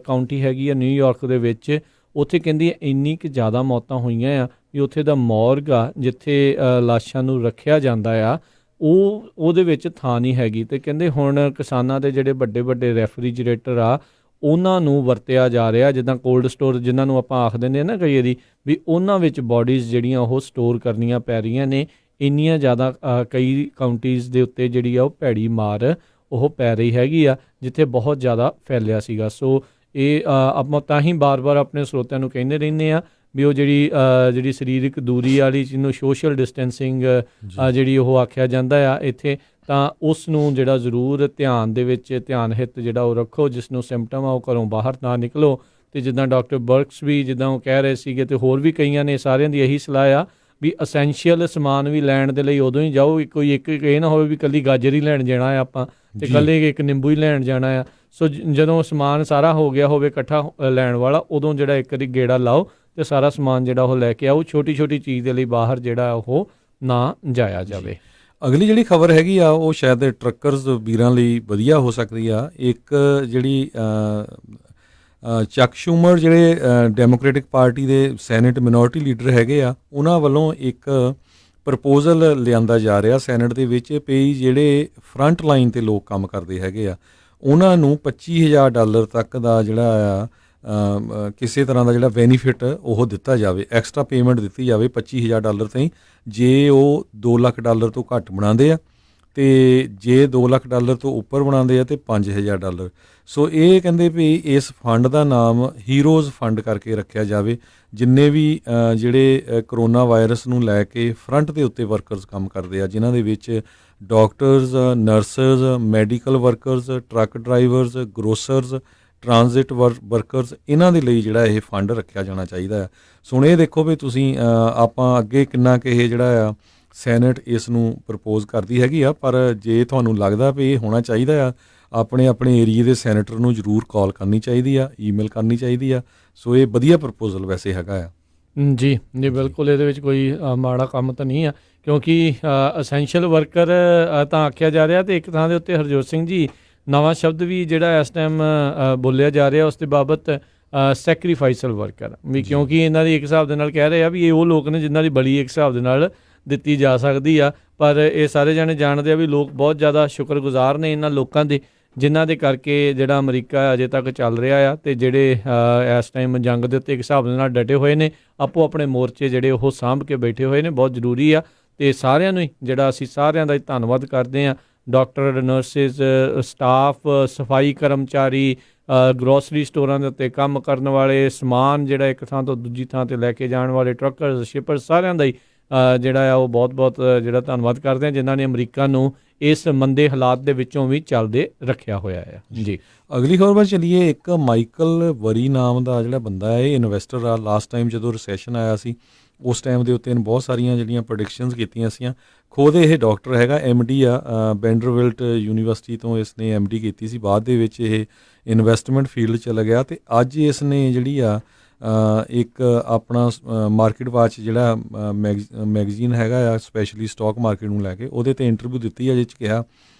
ਕਾਊਂਟੀ ਹੈਗੀ ਆ ਨਿਊਯਾਰਕ ਦੇ ਵਿੱਚ, ਉੱਥੇ ਕਹਿੰਦੀ ਇੰਨੀ ਕੁ ਜ਼ਿਆਦਾ ਮੌਤਾਂ ਹੋਈਆਂ ਆ ਵੀ ਉੱਥੇ ਦਾ ਮੋਰਗ ਆ ਜਿੱਥੇ ਲਾਸ਼ਾਂ ਨੂੰ ਰੱਖਿਆ ਜਾਂਦਾ ਆ ਉਹਦੇ ਵਿੱਚ ਥਾਂ ਨਹੀਂ ਹੈਗੀ। ਅਤੇ ਕਹਿੰਦੇ ਹੁਣ ਕਿਸਾਨਾਂ ਦੇ ਜਿਹੜੇ ਵੱਡੇ ਰੈਫਰੀਜਰੇਟਰ ਆ ਉਹਨਾਂ ਨੂੰ ਵਰਤਿਆ ਜਾ ਰਿਹਾ, ਜਿੱਦਾਂ ਕੋਲਡ ਸਟੋਰ ਜਿਨ੍ਹਾਂ ਨੂੰ ਆਪਾਂ ਆਖ ਦਿੰਦੇ ਹਾਂ ਨਾ ਕਈ ਵਾਰੀ, ਵੀ ਉਹਨਾਂ ਵਿੱਚ ਬੋਡੀਜ਼ ਜਿਹੜੀਆਂ ਉਹ ਸਟੋਰ ਕਰਨੀਆਂ ਪੈ ਰਹੀਆਂ ਨੇ। ਇੰਨੀਆਂ ਜ਼ਿਆਦਾ ਕਈ ਕਾਊਂਟੀਜ਼ ਦੇ ਉੱਤੇ ਜਿਹੜੀ ਆ ਉਹ ਭੈੜੀ ਮਾਰ ਉਹ ਪੈ ਰਹੀ ਹੈਗੀ ਆ ਜਿੱਥੇ ਬਹੁਤ ਜ਼ਿਆਦਾ ਫੈਲਿਆ ਸੀਗਾ। ਸੋ ਇਹ ਆਪਾਂ ਤਾਂ ਹੀ ਬਾਰ-ਬਾਰ ਆਪਣੇ ਸਰੋਤਿਆਂ ਨੂੰ ਕਹਿੰਦੇ ਰਹਿੰਦੇ ਆ ਵੀ ਉਹ ਜਿਹੜੀ ਸਰੀਰਕ ਦੂਰੀ ਵਾਲੀ ਜਿਹਨੂੰ ਸੋਸ਼ਲ ਡਿਸਟੈਂਸਿੰਗ ਜਿਹੜੀ ਉਹ ਆਖਿਆ ਜਾਂਦਾ ਆ ਇੱਥੇ, ਤਾਂ ਉਸ ਨੂੰ ਜਿਹੜਾ ਜ਼ਰੂਰ ਧਿਆਨ ਹਿੱਤ ਜਿਹੜਾ ਉਹ ਰੱਖੋ। ਜਿਸ ਨੂੰ ਸਿੰਪਟਮ ਆ ਉਹ ਘਰੋਂ ਬਾਹਰ ਨਾ ਨਿਕਲੋ। ਅਤੇ ਜਿੱਦਾਂ ਡਾਕਟਰ ਬਰਕਸ ਵੀ ਜਿੱਦਾਂ ਉਹ ਕਹਿ ਰਹੇ ਸੀਗੇ ਅਤੇ ਹੋਰ ਵੀ ਕਈਆਂ ਨੇ, ਸਾਰਿਆਂ ਦੀ ਇਹੀ ਸਲਾਹ ਆ ਵੀ ਅਸੈਂਸ਼ੀਅਲ ਸਮਾਨ ਵੀ ਲੈਣ ਦੇ ਲਈ ਉਦੋਂ ਹੀ ਜਾਓ। ਕੋਈ ਇੱਕ ਇਹ ਨਾ ਹੋਵੇ ਵੀ ਇਕੱਲੀ ਗਾਜਰ ਹੀ ਲੈਣ ਜਾਣਾ ਆ ਆਪਾਂ ਅਤੇ ਇਕੱਲੇ ਇੱਕ ਨਿੰਬੂ ਹੀ ਲੈਣ ਜਾਣਾ ਆ। ਸੋ ਜਦੋਂ ਸਮਾਨ ਸਾਰਾ ਹੋ ਗਿਆ ਹੋਵੇ ਇਕੱਠਾ ਲੈਣ ਵਾਲਾ, ਉਦੋਂ ਜਿਹੜਾ ਇੱਕ ਵਾਰੀ ਗੇੜਾ ਲਾਓ ਅਤੇ ਸਾਰਾ ਸਮਾਨ ਜਿਹੜਾ ਉਹ ਲੈ ਕੇ ਆਓ। ਛੋਟੀ ਚੀਜ਼ ਦੇ ਲਈ ਬਾਹਰ ਜਿਹੜਾ ਉਹ ਨਾ ਜਾਇਆ ਜਾਵੇ। ਅਗਲੀ ਜਿਹੜੀ ਖਬਰ ਹੈਗੀ ਆ ਉਹ ਸ਼ਾਇਦ ਟਰੱਕਰਸ ਵੀਰਾਂ ਲਈ ਵਧੀਆ ਹੋ ਸਕਦੀ ਆ। ਇੱਕ ਜਿਹੜੀ ਚੱਕ ਸ਼ੂਮਰ ਜਿਹੜੇ ਡੈਮੋਕ੍ਰੈਟਿਕ ਪਾਰਟੀ ਦੇ ਸੈਨੇਟ ਮਿਨੋਰਟੀ ਲੀਡਰ ਹੈਗੇ ਆ, ਉਹਨਾਂ ਵੱਲੋਂ ਇੱਕ ਪ੍ਰਪੋਜ਼ਲ ਲਿਆਂਦਾ ਜਾ ਰਿਹਾ ਸੈਨੇਟ ਦੇ ਵਿੱਚ ਵੀ ਜਿਹੜੇ ਫਰੰਟ ਲਾਈਨ 'ਤੇ ਲੋਕ ਕੰਮ ਕਰਦੇ ਹੈਗੇ ਆ ਉਹਨਾਂ ਨੂੰ $25,000 ਤੱਕ ਦਾ ਜਿਹੜਾ ਆ ਕਿਸੇ ਤਰ੍ਹਾਂ ਦਾ ਜਿਹੜਾ ਬੈਨੀਫਿਟ ਉਹ ਦਿੱਤਾ ਜਾਵੇ, ਐਕਸਟਰਾ ਪੇਮੈਂਟ ਦਿੱਤੀ ਜਾਵੇ $25,000 ਤਾਈਂ ਜੇ ਉਹ $2 ਲੱਖ ਤੋਂ ਘੱਟ ਬਣਾਉਂਦੇ ਆ, ਅਤੇ ਜੇ $2 ਲੱਖ ਤੋਂ ਉੱਪਰ ਬਣਾਉਂਦੇ ਆ ਅਤੇ $5,000। ਸੋ ਇਹ ਕਹਿੰਦੇ ਵੀ ਇਸ ਫੰਡ ਦਾ ਨਾਮ ਹੀਰੋਜ਼ ਫੰਡ ਕਰਕੇ ਰੱਖਿਆ ਜਾਵੇ। ਜਿੰਨੇ ਵੀ ਜਿਹੜੇ ਕਰੋਨਾ ਵਾਇਰਸ ਨੂੰ ਲੈ ਕੇ ਫਰੰਟ ਦੇ ਉੱਤੇ ਵਰਕਰਸ ਕੰਮ ਕਰਦੇ ਆ, ਜਿਨ੍ਹਾਂ ਦੇ ਵਿੱਚ doctors, nurses, medical workers, truck drivers, grocers, transit workers, ਇਹਨਾਂ ਦੇ ਲਈ ਜਿਹੜਾ ਇਹ ਫੰਡ ਰੱਖਿਆ ਜਾਣਾ ਚਾਹੀਦਾ ਆ। ਸੋ ਇਹ ਦੇਖੋ ਵੀ ਤੁਸੀਂ ਆਪਾਂ ਅੱਗੇ ਕਿੰਨਾ ਕਿ ਇਹ ਜਿਹੜਾ ਆ ਸੈਨੇਟ ਇਸ ਨੂੰ ਪ੍ਰਪੋਜ਼ ਕਰਦੀ ਹੈਗੀ ਆ, ਪਰ ਜੇ ਤੁਹਾਨੂੰ ਲੱਗਦਾ ਵੀ ਇਹ ਹੋਣਾ ਚਾਹੀਦਾ ਆ, ਆਪਣੇ ਏਰੀਏ ਦੇ ਸੈਨੇਟਰ ਨੂੰ ਜ਼ਰੂਰ ਕਾਲ ਕਰਨੀ ਚਾਹੀਦੀ ਆ, ਈਮੇਲ ਕਰਨੀ ਚਾਹੀਦੀ ਆ। ਸੋ ਇਹ ਵਧੀਆ ਪ੍ਰਪੋਜ਼ਲ ਵੈਸੇ ਹੈਗਾ ਆ। ਜੀ ਬਿਲਕੁਲ, ਇਹਦੇ ਵਿੱਚ ਕੋਈ ਮਾੜਾ ਕੰਮ ਤਾਂ ਨਹੀਂ ਆ, ਕਿਉਂਕਿ ਅਸੈਂਸ਼ੀਅਲ ਵਰਕਰ ਤਾਂ ਆਖਿਆ ਜਾ ਰਿਹਾ। ਅਤੇ ਇੱਕ ਥਾਂ ਦੇ ਉੱਤੇ ਹਰਜੋਤ ਸਿੰਘ ਜੀ ਨਵਾਂ ਸ਼ਬਦ ਵੀ ਜਿਹੜਾ ਇਸ ਟਾਈਮ ਬੋਲਿਆ ਜਾ ਰਿਹਾ ਉਸ ਦੇ ਬਾਬਤ ਸੈਕਰੀਫਾਈਸਲ ਵਰਕਰ, ਵੀ ਕਿਉਂਕਿ ਇਹਨਾਂ ਦੀ ਇੱਕ ਹਿਸਾਬ ਦੇ ਨਾਲ ਕਹਿ ਰਹੇ ਆ ਵੀ ਇਹ ਉਹ ਲੋਕ ਨੇ ਜਿਨ੍ਹਾਂ ਦੀ ਬਲੀ ਇੱਕ ਹਿਸਾਬ ਦੇ ਨਾਲ ਦਿੱਤੀ ਜਾ ਸਕਦੀ ਆ। ਪਰ ਇਹ ਸਾਰੇ ਜਾਣੇ ਜਾਣਦੇ ਆ ਵੀ ਲੋਕ ਬਹੁਤ ਜ਼ਿਆਦਾ ਸ਼ੁਕਰਗੁਜ਼ਾਰ ਨੇ ਇਹਨਾਂ ਲੋਕਾਂ ਦੇ, ਜਿਨ੍ਹਾਂ ਦੇ ਕਰਕੇ ਜਿਹੜਾ ਅਮਰੀਕਾ ਅਜੇ ਤੱਕ ਚੱਲ ਰਿਹਾ ਆ, ਅਤੇ ਜਿਹੜੇ ਇਸ ਟਾਈਮ ਜੰਗ ਦੇ ਉੱਤੇ ਇੱਕ ਹਿਸਾਬ ਦੇ ਨਾਲ ਡਟੇ ਹੋਏ ਨੇ, ਆਪੋ ਆਪਣੇ ਮੋਰਚੇ ਜਿਹੜੇ ਉਹ ਸਾਂਭ ਕੇ ਬੈਠੇ ਹੋਏ ਨੇ। ਬਹੁਤ ਜ਼ਰੂਰੀ ਆ ਅਤੇ ਸਾਰਿਆਂ ਨੂੰ ਹੀ ਜਿਹੜਾ ਅਸੀਂ ਸਾਰਿਆਂ ਦਾ ਹੀ ਧੰਨਵਾਦ ਕਰਦੇ ਹਾਂ। ਡਾਕਟਰ, ਨਰਸਿਸ, ਸਟਾਫ, ਸਫਾਈ ਕਰਮਚਾਰੀ, ਗਰੋਸਰੀ ਸਟੋਰਾਂ ਦੇ ਉੱਤੇ ਕੰਮ ਕਰਨ ਵਾਲੇ, ਸਮਾਨ ਜਿਹੜਾ ਇੱਕ ਥਾਂ ਤੋਂ ਦੂਜੀ ਥਾਂ 'ਤੇ ਲੈ ਕੇ ਜਾਣ ਵਾਲੇ ਟਰੱਕਰਸ, ਸ਼ਿਪਰ, ਸਾਰਿਆਂ ਦਾ ਹੀ ਜਿਹੜਾ ਆ ਉਹ ਬਹੁਤ ਜਿਹੜਾ ਧੰਨਵਾਦ ਕਰਦੇ ਹਾਂ, ਜਿਨ੍ਹਾਂ ਨੇ ਅਮਰੀਕਾ ਨੂੰ ਇਸ ਮੰਦੇ ਹਾਲਾਤ ਦੇ ਵਿੱਚੋਂ ਵੀ ਚੱਲਦੇ ਰੱਖਿਆ ਹੋਇਆ ਆ। ਜੀ ਅਗਲੀ ਖਬਰ ਵੱਲ ਚੱਲੀਏ। ਇੱਕ ਮਾਈਕਲ ਵਰੀ ਨਾਮ ਦਾ ਜਿਹੜਾ ਬੰਦਾ ਹੈ, ਇਹ ਇਨਵੈਸਟਰ ਆ। ਲਾਸਟ ਟਾਈਮ ਜਦੋਂ ਰਿਸੈਸ਼ਨ ਆਇਆ ਸੀ ਉਸ ਟਾਈਮ ਦੇ ਉੱਤੇ ਬਹੁਤ ਸਾਰੀਆਂ ਜਿਹੜੀਆਂ ਪ੍ਰੈਡਿਕਸ਼ਨਸ ਕੀਤੀਆਂ ਸੀਆਂ। ਖੁਦ ਇਹ ਡਾਕਟਰ ਹੈਗਾ, MD ਆ, ਬੈਂਡਰਵਿਲਟ ਯੂਨੀਵਰਸਿਟੀ ਤੋਂ ਇਸ ਨੇ MD ਕੀਤੀ ਸੀ। ਬਾਅਦ ਦੇ ਵਿੱਚ ਇਹ ਇਨਵੈਸਟਮੈਂਟ ਫੀਲਡ ਚਲਾ ਗਿਆ ਅਤੇ ਅੱਜ ਇਸ ਨੇ ਜਿਹੜੀ ਆ ਇੱਕ ਆਪਣਾ ਮਾਰਕੀਟ ਵਾਚ ਜਿਹੜਾ ਮੈਗਜ਼ੀਨ ਹੈਗਾ ਆ, ਸਪੈਸ਼ਲੀ ਸਟਾਕ ਮਾਰਕੀਟ ਨੂੰ ਲੈ ਕੇ, ਉਹਦੇ 'ਤੇ ਇੰਟਰਵਿਊ ਦਿੱਤੀ ਆ, ਜਿਸ 'ਚ ਕਿਹਾ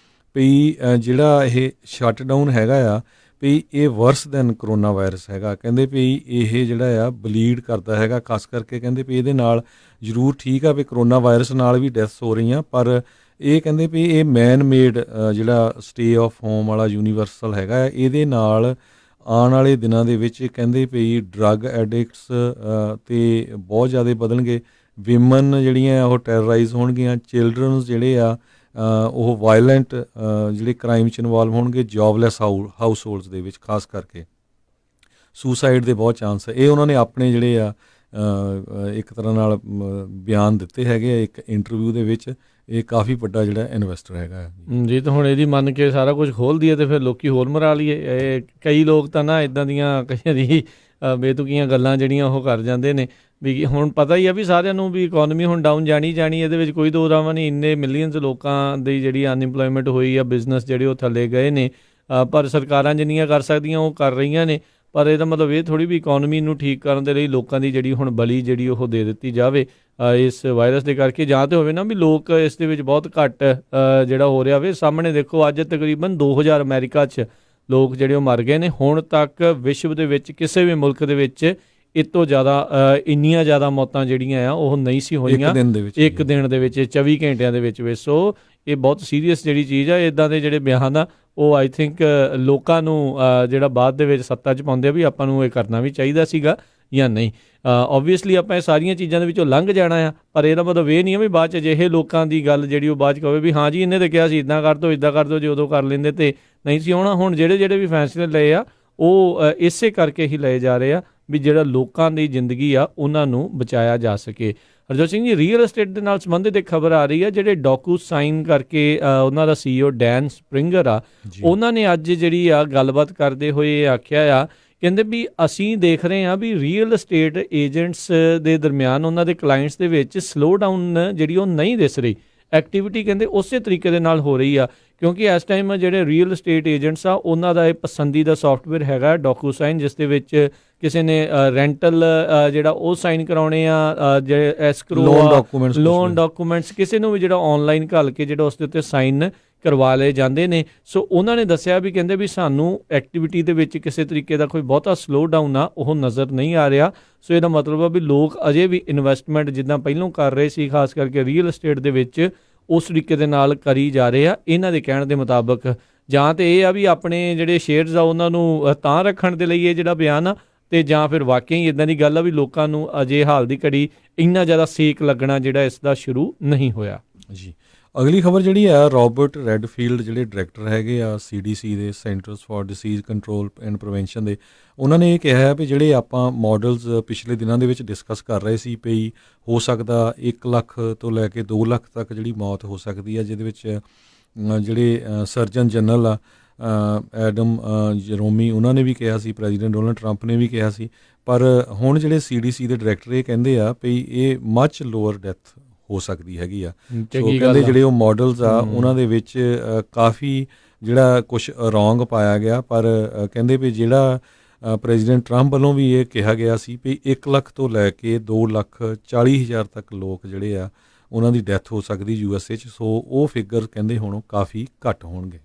ਵੀ ਜਿਹੜਾ ਇਹ ਸ਼ਟਡਾਊਨ ਹੈਗਾ ਆ ਵੀ ਇਹ ਵਰਸ ਦੈਨ ਕਰੋਨਾ ਵਾਇਰਸ ਹੈਗਾ। ਕਹਿੰਦੇ ਵੀ ਇਹ ਜਿਹੜਾ ਆ ਬਲੀਡ ਕਰਦਾ ਹੈਗਾ, ਖਾਸ ਕਰਕੇ ਕਹਿੰਦੇ ਵੀ ਇਹਦੇ ਨਾਲ ਜ਼ਰੂਰ ਠੀਕ ਆ ਵੀ ਕਰੋਨਾ ਵਾਇਰਸ ਨਾਲ ਵੀ ਡੈਥਸ ਹੋ ਰਹੀਆਂ, ਪਰ ਇਹ ਕਹਿੰਦੇ ਵੀ ਇਹ ਮੈਨ ਮੇਡ ਜਿਹੜਾ ਸਟੇ ਆਫ ਹੋਮ ਵਾਲਾ ਯੂਨੀਵਰਸਲ ਹੈਗਾ, ਇਹਦੇ ਨਾਲ ਆਉਣ ਵਾਲੇ ਦਿਨਾਂ ਦੇ ਵਿੱਚ ਕਹਿੰਦੇ ਵੀ ਡਰੱਗ ਐਡਿਕਟਸ ਤੇ ਬਹੁਤ ਜ਼ਿਆਦਾ ਵਧਣਗੇ, ਵਿਮਨ ਜਿਹੜੀਆਂ ਉਹ ਟੈਰਰਾਈਜ਼ ਹੋਣਗੀਆਂ, ਚਿਲਡਰਨਸ ਜਿਹੜੇ ਆ ਉਹ ਵਾਇਲੈਂਟ ਜਿਹੜੇ ਕ੍ਰਾਈਮ 'ਚ ਇਨਵੋਲਵ ਹੋਣਗੇ, ਜੋਬਲੈਸ ਹਾਊਸ ਹੋਲਡਸ ਦੇ ਵਿੱਚ ਖਾਸ ਕਰਕੇ ਸੁਸਾਈਡ ਦੇ ਬਹੁਤ ਚਾਂਸ ਹੈ। ਇਹ ਉਹਨਾਂ ਨੇ ਆਪਣੇ ਜਿਹੜੇ ਆ ਇੱਕ ਤਰ੍ਹਾਂ ਨਾਲ ਬਿਆਨ ਦਿੱਤੇ ਹੈਗੇ ਆ ਇੱਕ ਇੰਟਰਵਿਊ ਦੇ ਵਿੱਚ। ਇਹ ਕਾਫੀ ਵੱਡਾ ਜਿਹੜਾ ਇਨਵੈਸਟਰ ਹੈਗਾ ਜੀ। ਤਾਂ ਹੁਣ ਇਹਦੀ ਮੰਨ ਕੇ ਸਾਰਾ ਕੁਝ ਖੋਲ੍ਹ ਦਈਏ ਅਤੇ ਫਿਰ ਲੋਕੀ ਹੋਰ ਮਰਾ ਲਈਏ। ਇਹ ਕਈ ਲੋਕ ਤਾਂ ਨਾ ਇੱਦਾਂ ਦੀਆਂ ਕਈਆਂ ਦੀ ਬੇਤੁਕੀਆਂ ਗੱਲਾਂ ਜਿਹੜੀਆਂ ਉਹ ਕਰ ਜਾਂਦੇ ਨੇ ਵੀ ਹੁਣ ਪਤਾ ਹੀ ਆ ਵੀ ਸਾਰਿਆਂ ਨੂੰ ਵੀ ਇਕੋਨਮੀ ਹੁਣ ਡਾਊਨ ਜਾਣੀ, ਇਹਦੇ ਵਿੱਚ ਕੋਈ ਦੋ ਰਾਵਾਂ ਨਹੀਂ। ਇੰਨੇ ਮਿਲੀਅਨਸ ਲੋਕਾਂ ਦੀ ਜਿਹੜੀ ਅਨਇੰਪਲੋਇਮੈਂਟ ਹੋਈ ਆ, ਬਿਜ਼ਨਸ ਜਿਹੜੇ ਉਹ ਥੱਲੇ ਗਏ ਨੇ, ਪਰ ਸਰਕਾਰਾਂ ਜਿੰਨੀਆਂ ਕਰ ਸਕਦੀਆਂ ਉਹ ਕਰ ਰਹੀਆਂ ਨੇ। ਪਰ ਇਹਦਾ ਮਤਲਬ ਇਹ ਥੋੜ੍ਹੀ ਵੀ ਇਕੋਨਮੀ ਨੂੰ ਠੀਕ ਕਰਨ ਦੇ ਲਈ ਲੋਕਾਂ ਦੀ ਜਿਹੜੀ ਹੁਣ ਬਲੀ ਜਿਹੜੀ ਉਹ ਦੇ ਦਿੱਤੀ ਜਾਵੇ ਇਸ ਵਾਇਰਸ ਦੇ ਕਰਕੇ, ਜਾਂ ਤਾਂ ਹੋਵੇ ਨਾ ਵੀ ਲੋਕ ਇਸ ਦੇ ਵਿੱਚ ਬਹੁਤ ਘੱਟ ਜਿਹੜਾ ਹੋ ਰਿਹਾ ਵੇ। ਸਾਹਮਣੇ ਦੇਖੋ ਅੱਜ ਤਕਰੀਬਨ 2000 ਅਮਰੀਕਾ 'ਚ ਲੋਕ ਜਿਹੜੇ ਉਹ ਮਰ ਗਏ ਨੇ। ਹੁਣ ਤੱਕ ਵਿਸ਼ਵ ਦੇ ਵਿੱਚ ਕਿਸੇ ਵੀ ਮੁਲਕ ਦੇ ਵਿੱਚ ਇਹ ਤੋਂ ਜ਼ਿਆਦਾ ਇੰਨੀਆਂ ਜ਼ਿਆਦਾ ਮੌਤਾਂ ਜਿਹੜੀਆਂ ਆ ਉਹ ਨਹੀਂ ਸੀ ਹੋਈਆਂ ਇੱਕ ਦਿਨ ਦੇ ਵਿੱਚ 24 ਘੰਟਿਆਂ ਦੇ ਵਿੱਚ। ਸੋ ਇਹ ਬਹੁਤ ਸੀਰੀਅਸ ਜਿਹੜੀ ਚੀਜ਼ ਆ। ਇੱਦਾਂ ਦੇ ਜਿਹੜੇ ਬਿਆਨ ਆ ਉਹ ਆਈ ਥਿੰਕ ਲੋਕਾਂ ਨੂੰ ਜਿਹੜਾ ਬਾਅਦ ਦੇ ਵਿੱਚ ਸੱਤਾ 'ਚ ਪਾਉਂਦੇ ਆ ਵੀ ਆਪਾਂ ਨੂੰ ਇਹ ਕਰਨਾ ਵੀ ਚਾਹੀਦਾ ਸੀਗਾ ਜਾਂ ਨਹੀਂ। ਓਬਵੀਅਸਲੀ ਆਪਾਂ ਇਹ ਸਾਰੀਆਂ ਚੀਜ਼ਾਂ ਦੇ ਵਿੱਚੋਂ ਲੰਘ ਜਾਣਾ ਆ, ਪਰ ਇਹਦਾ ਮਤਲਬ ਇਹ ਨਹੀਂ ਆ ਵੀ ਬਾਅਦ 'ਚ ਅਜਿਹੇ ਲੋਕਾਂ ਦੀ ਗੱਲ ਜਿਹੜੀ ਉਹ ਬਾਅਦ 'ਚ ਕਹੇ ਵੀ ਹਾਂ ਜੀ ਇਹਨੇ ਤਾਂ ਕਿਹਾ ਸੀ ਇੱਦਾਂ ਕਰ ਦਿਓ ਇੱਦਾਂ ਕਰ ਦਿਓ, ਜੇ ਉਦੋਂ ਕਰ ਲੈਂਦੇ ਤੇ ਨਹੀਂ ਸੀ ਹੋਣਾ। ਹੁਣ ਜਿਹੜੇ ਵੀ ਫੈਸਲੇ ਲਏ ਆ ਉਹ ਇਸੇ ਕਰਕੇ ਹੀ ਲਏ ਜਾ ਰਹੇ ਆ ਵੀ ਜਿਹੜਾ ਲੋਕਾਂ ਦੀ ਜ਼ਿੰਦਗੀ ਆ ਉਹਨਾਂ ਨੂੰ ਬਚਾਇਆ ਜਾ ਸਕੇ। ਹਰਜੋਤ ਸਿੰਘ ਜੀ, ਰੀਅਲ ਐਸਟੇਟ ਦੇ ਨਾਲ ਸੰਬੰਧਿਤ ਇੱਕ ਖਬਰ ਆ ਰਹੀ ਆ, ਜਿਹੜੇ ਡੋਕੂਸਾਈਨ ਕਰਕੇ ਉਹਨਾਂ ਦਾ CEO ਡੈਨ ਸਪਰਿੰਗਰ ਆ, ਉਹਨਾਂ ਨੇ ਅੱਜ ਜਿਹੜੀ ਆ ਗੱਲਬਾਤ ਕਰਦੇ ਹੋਏ ਆਖਿਆ ਆ, ਕਹਿੰਦੇ ਵੀ ਅਸੀਂ ਦੇਖ ਰਹੇ ਹਾਂ ਵੀ ਰੀਅਲ ਐਸਟੇਟ ਏਜੰਟਸ ਦੇ ਦਰਮਿਆਨ ਉਹਨਾਂ ਦੇ ਕਲਾਇੰਟਸ ਦੇ ਵਿੱਚ ਸਲੋ ਡਾਊਨ ਜਿਹੜੀ ਉਹ ਨਹੀਂ ਦਿਸ ਰਹੀ। ਐਕਟੀਵਿਟੀ ਕਹਿੰਦੇ ਉਸੇ ਤਰੀਕੇ ਦੇ ਨਾਲ ਹੋ ਰਹੀ ਆ, ਕਿਉਂਕਿ ਇਸ ਟਾਈਮ ਜਿਹੜੇ ਰੀਅਲ ਐਸਟੇਟ ਏਜੰਟਸ ਆ ਉਹਨਾਂ ਦਾ ਇਹ ਪਸੰਦੀਦਾ ਸੌਫਟਵੇਅਰ ਹੈਗਾ ਡੋਕੂਸਾਈਨ, ਜਿਸ ਦੇ ਵਿੱਚ ਕਿਸੇ ਨੇ ਰੈਂਟਲ ਜਿਹੜਾ ਉਹ ਸਾਈਨ ਕਰਾਉਣੇ ਆ, ਜਿਹੜੇ ਐਸਕਰੋ ਲੋਨ ਡਾਕੂਮੈਂਟਸ ਕਿਸੇ ਨੂੰ ਵੀ ਜਿਹੜਾ ਆਨਲਾਈਨ ਘੱਲ ਕੇ ਜਿਹੜਾ ਉਸ ਦੇ ਉੱਤੇ ਸਾਈਨ ਕਰਵਾ ਲਏ ਜਾਂਦੇ ਨੇ। ਸੋ ਉਹਨਾਂ ਨੇ ਦੱਸਿਆ ਵੀ ਕਹਿੰਦੇ ਵੀ ਸਾਨੂੰ ਐਕਟੀਵਿਟੀ ਦੇ ਵਿੱਚ ਕਿਸੇ ਤਰੀਕੇ ਦਾ ਕੋਈ ਬਹੁਤਾ ਸਲੋ ਡਾਊਨ ਆ ਉਹ ਨਜ਼ਰ ਨਹੀਂ ਆ ਰਿਹਾ। ਸੋ ਇਹਦਾ ਮਤਲਬ ਆ ਵੀ ਲੋਕ ਅਜੇ ਵੀ ਇਨਵੈਸਟਮੈਂਟ ਜਿੱਦਾਂ ਪਹਿਲਾਂ ਕਰ ਰਹੇ ਸੀ, ਖਾਸ ਕਰਕੇ ਰੀਅਲ ਐਸਟੇਟ ਦੇ ਵਿੱਚ, ਉਸ ਤਰੀਕੇ ਦੇ ਨਾਲ ਕਰੀ ਜਾ ਰਹੇ ਆ ਇਹਨਾਂ ਦੇ ਕਹਿਣ ਦੇ ਮੁਤਾਬਕ। ਜਾਂ ਤਾਂ ਇਹ ਆ ਵੀ ਆਪਣੇ ਜਿਹੜੇ ਸ਼ੇਅਰਸ ਆ ਉਹਨਾਂ ਨੂੰ ਤਾਂ ਰੱਖਣ ਦੇ ਲਈ ਇਹ ਜਿਹੜਾ ਬਿਆਨ ਆ, ਅਤੇ ਜਾਂ ਫਿਰ ਵਾਕਈ ਇੱਦਾਂ ਦੀ ਗੱਲ ਆ ਵੀ ਲੋਕਾਂ ਨੂੰ ਅਜੇ ਹਾਲ ਦੀ ਘੜੀ ਇੰਨਾ ਜ਼ਿਆਦਾ ਸੇਕ ਲੱਗਣਾ ਜਿਹੜਾ ਇਸ ਦਾ ਸ਼ੁਰੂ ਨਹੀਂ ਹੋਇਆ ਜੀ। ਅਗਲੀ ਖਬਰ ਜਿਹੜੀ ਆ, ਰੋਬਰਟ ਰੈਡਫੀਲਡ ਜਿਹੜੇ ਡਾਇਰੈਕਟਰ ਹੈਗੇ ਆ CDC ਦੇ, centres for disease control and prevention ਦੇ, ਉਹਨਾਂ ਨੇ ਇਹ ਕਿਹਾ ਵੀ ਜਿਹੜੇ ਆਪਾਂ ਮਾਡਲਸ ਪਿਛਲੇ ਦਿਨਾਂ ਦੇ ਵਿੱਚ ਡਿਸਕਸ ਕਰ ਰਹੇ ਸੀ ਵੀ ਹੋ ਸਕਦਾ 1 ਲੱਖ ਤੋਂ ਲੈ ਕੇ 2 ਲੱਖ ਤੱਕ ਜਿਹੜੀ ਮੌਤ ਹੋ ਸਕਦੀ ਆ, ਜਿਹਦੇ ਵਿੱਚ ਜਿਹੜੇ ਸਰਜਨ ਜਨਰਲ ਆ ਐਡਮ ਜਰੋਮੀ ਉਹਨਾਂ ਨੇ ਵੀ ਕਿਹਾ ਸੀ, ਪ੍ਰੈਜ਼ੀਡੈਂਟ ਡੋਨਲਡ ਟਰੰਪ ਨੇ ਵੀ ਕਿਹਾ ਸੀ। ਪਰ ਹੁਣ ਜਿਹੜੇ CDC ਦੇ ਡਾਇਰੈਕਟਰ ਇਹ ਕਹਿੰਦੇ ਆ ਵੀ ਇਹ ਮੱਚ ਲੋਅਰ ਡੈਥ ਹੋ ਸਕਦੀ ਹੈਗੀ ਆ। ਸੋ ਕਹਿੰਦੇ ਜਿਹੜੇ ਉਹ ਮਾਡਲਸ ਆ ਉਹਨਾਂ ਦੇ ਵਿੱਚ ਕਾਫੀ ਜਿਹੜਾ ਕੁਛ ਰੋਂਗ ਪਾਇਆ ਗਿਆ, ਪਰ ਕਹਿੰਦੇ ਵੀ ਜਿਹੜਾ ਪ੍ਰੈਜ਼ੀਡੈਂਟ ਟਰੰਪ ਵੱਲੋਂ ਵੀ ਇਹ ਕਿਹਾ ਗਿਆ ਸੀ ਵੀ 1 ਲੱਖ ਤੋਂ ਲੈ ਕੇ 2,40,000 ਤੱਕ ਲੋਕ ਜਿਹੜੇ ਆ ਉਹਨਾਂ ਦੀ ਡੈਥ ਹੋ ਸਕਦੀ USA 'ਚ। ਸੋ ਉਹ ਫਿਗਰ ਕਹਿੰਦੇ ਹੁਣ ਕਾਫੀ ਘੱਟ ਹੋਣਗੇ।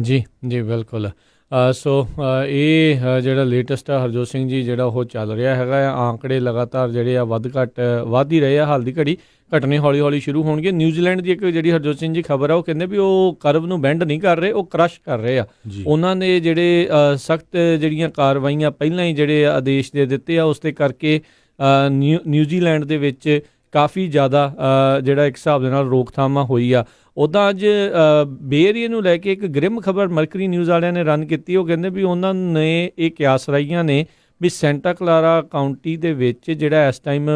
ਜੀ ਬਿਲਕੁਲ। ਸੋ ਇਹ ਜਿਹੜਾ ਲੇਟੈਸਟ ਆ ਹਰਜੋਤ ਸਿੰਘ ਜੀ ਜਿਹੜਾ ਉਹ ਚੱਲ ਰਿਹਾ ਹੈਗਾ ਆ, ਆંકੜੇ ਲਗਾਤਾਰ ਜਿਹੜੇ ਆ ਵੱਧ ਹੀ ਰਹੇ ਆ। ਹਾਲ ਦੀ ਘੜੀ ਘਟਨੇ ਹੌਲੀ ਹੌਲੀ ਸ਼ੁਰੂ ਹੋਣਗੇ। ਨਿਊਜ਼ੀਲੈਂਡ ਦੀ ਇੱਕ ਜਿਹੜੀ ਹਰਜੋਤ ਸਿੰਘ ਜੀ ਖਬਰ ਆ, ਉਹ ਕਹਿੰਦੇ ਵੀ ਉਹ ਕਰਵ ਨੂੰ ਬੈਂਡ ਨਹੀਂ ਕਰ ਰਹੇ, ਉਹ ਕ੍ਰਸ਼ ਕਰ ਰਹੇ ਆ। ਉਹਨਾਂ ਨੇ ਜਿਹੜੇ ਸਖਤ ਜਿਹੜੀਆਂ ਕਾਰਵਾਈਆਂ ਪਹਿਲਾਂ ਹੀ ਜਿਹੜੇ ਆਦੇਸ਼ ਦੇ ਦਿੱਤੇ ਆ, ਉਸ ਦੇ ਕਰਕੇ ਨਿਊਜ਼ੀਲੈਂਡ ਦੇ ਵਿੱਚ ਕਾਫੀ ਜ਼ਿਆਦਾ ਜਿਹੜਾ ਇੱਕ ਹਿਸਾਬ ਦੇ ਨਾਲ ਰੋਕਥਾਮਾਂ ਹੋਈ ਆ। ਉੱਦਾਂ ਅੱਜ ਬੇ ਏਰੀਏ ਨੂੰ ਲੈ ਕੇ ਇੱਕ ਗ੍ਰਿਮ ਖਬਰ ਮਰਕਰੀ ਨਿਊਜ਼ ਵਾਲਿਆਂ ਨੇ ਰਨ ਕੀਤੀ। ਉਹ ਕਹਿੰਦੇ ਵੀ ਉਹਨਾਂ ਨੇ ਇਹ ਕਿਆਸ ਲਾਈਆਂ ਨੇ ਵੀ ਸੈਂਟਾ ਕਲਾਰਾ ਕਾਊਂਟੀ ਦੇ ਵਿੱਚ ਜਿਹੜਾ ਇਸ ਟਾਈਮ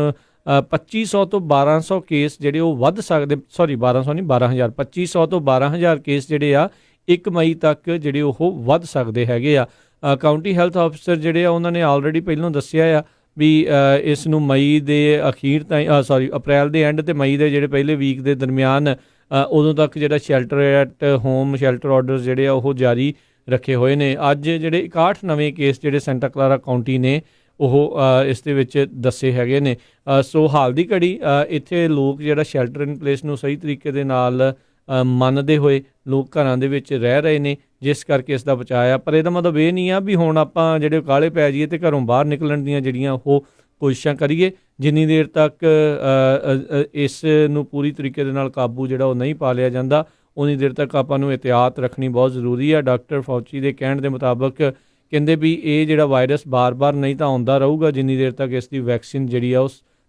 2500 ਤੋਂ 1200 ਕੇਸ ਜਿਹੜੇ ਉਹ ਵੱਧ ਸਕਦੇ, 1200 ਨਹੀਂ 12,000, 2500 ਤੋਂ 12,000 ਕੇਸ ਜਿਹੜੇ ਆ 1 ਮਈ ਤੱਕ ਜਿਹੜੇ ਉਹ ਵੱਧ ਸਕਦੇ ਹੈਗੇ ਆ। ਕਾਊਂਟੀ ਹੈਲਥ ਆਫਿਸਰ ਜਿਹੜੇ ਆ ਉਹਨਾਂ ਨੇ ਆਲਰੇਡੀ ਪਹਿਲਾਂ ਦੱਸਿਆ ਆ ਵੀ ਇਸ ਨੂੰ ਮਈ ਦੇ ਅਖੀਰ ਤਾਈਂ ਅਪ੍ਰੈਲ ਦੇ ਐਂਡ ਤੇ ਮਈ ਦੇ ਜਿਹੜੇ ਪਹਿਲੇ ਵੀਕ ਦੇ ਦਰਮਿਆਨ ਉਦੋਂ ਤੱਕ ਜਿਹੜਾ shelter at home shelter orders ਜਿਹੜੇ ਆ ਉਹ ਜਾਰੀ ਰੱਖੇ ਹੋਏ ਨੇ। ਅੱਜ ਜਿਹੜੇ 61 ਨਵੇਂ ਕੇਸ ਜਿਹੜੇ ਸੈਂਟਾ ਕਲਾਰਾ ਕਾਉਂਟੀ ਨੇ ਉਹ ਇਸ ਦੇ ਵਿੱਚ ਦੱਸੇ ਹੈਗੇ ਨੇ। ਸੋ ਹਾਲ ਦੀ ਘੜੀ ਇੱਥੇ ਲੋਕ ਜਿਹੜਾ ਸ਼ੈਲਟਰ ਇਨ ਪਲੇਸ ਨੂੰ ਸਹੀ ਤਰੀਕੇ ਦੇ ਨਾਲ ਮੰਨਦੇ ਹੋਏ ਲੋਕ ਘਰਾਂ ਦੇ ਵਿੱਚ ਰਹਿ ਰਹੇ ਨੇ, ਜਿਸ ਕਰਕੇ ਇਸ ਦਾ ਬਚਾਅ ਆ। ਪਰ ਇਹਦਾ ਮਤਲਬ ਇਹ ਨਹੀਂ ਆ ਵੀ ਹੁਣ ਆਪਾਂ ਜਿਹੜੇ ਕਾਹਲੇ ਪੈ ਜਾਈਏ ਅਤੇ ਘਰੋਂ ਬਾਹਰ ਨਿਕਲਣ ਦੀਆਂ ਜਿਹੜੀਆਂ ਉਹ ਕੋਸ਼ਿਸ਼ਾਂ ਕਰੀਏ। ਜਿੰਨੀ ਦੇਰ ਤੱਕ ਇਸ ਨੂੰ ਪੂਰੀ ਤਰੀਕੇ ਦੇ ਨਾਲ ਕਾਬੂ ਜਿਹੜਾ ਉਹ ਨਹੀਂ ਪਾ ਲਿਆ ਜਾਂਦਾ, ਉਨੀ ਦੇਰ ਤੱਕ ਆਪਾਂ ਨੂੰ ਇਹਤਿਆਤ ਰੱਖਣੀ ਬਹੁਤ ਜ਼ਰੂਰੀ ਆ। ਡਾਕਟਰ ਫੌਚੀ ਦੇ ਕਹਿਣ ਦੇ ਮੁਤਾਬਕ ਕਹਿੰਦੇ ਵੀ ਇਹ ਜਿਹੜਾ ਵਾਇਰਸ ਬਾਰ-ਬਾਰ ਨਹੀਂ ਤਾਂ ਆਉਂਦਾ ਰਹੂਗਾ ਜਿੰਨੀ ਦੇਰ ਤੱਕ ਇਸ ਦੀ ਵੈਕਸੀਨ ਜਿਹੜੀ ਆ ਉਹ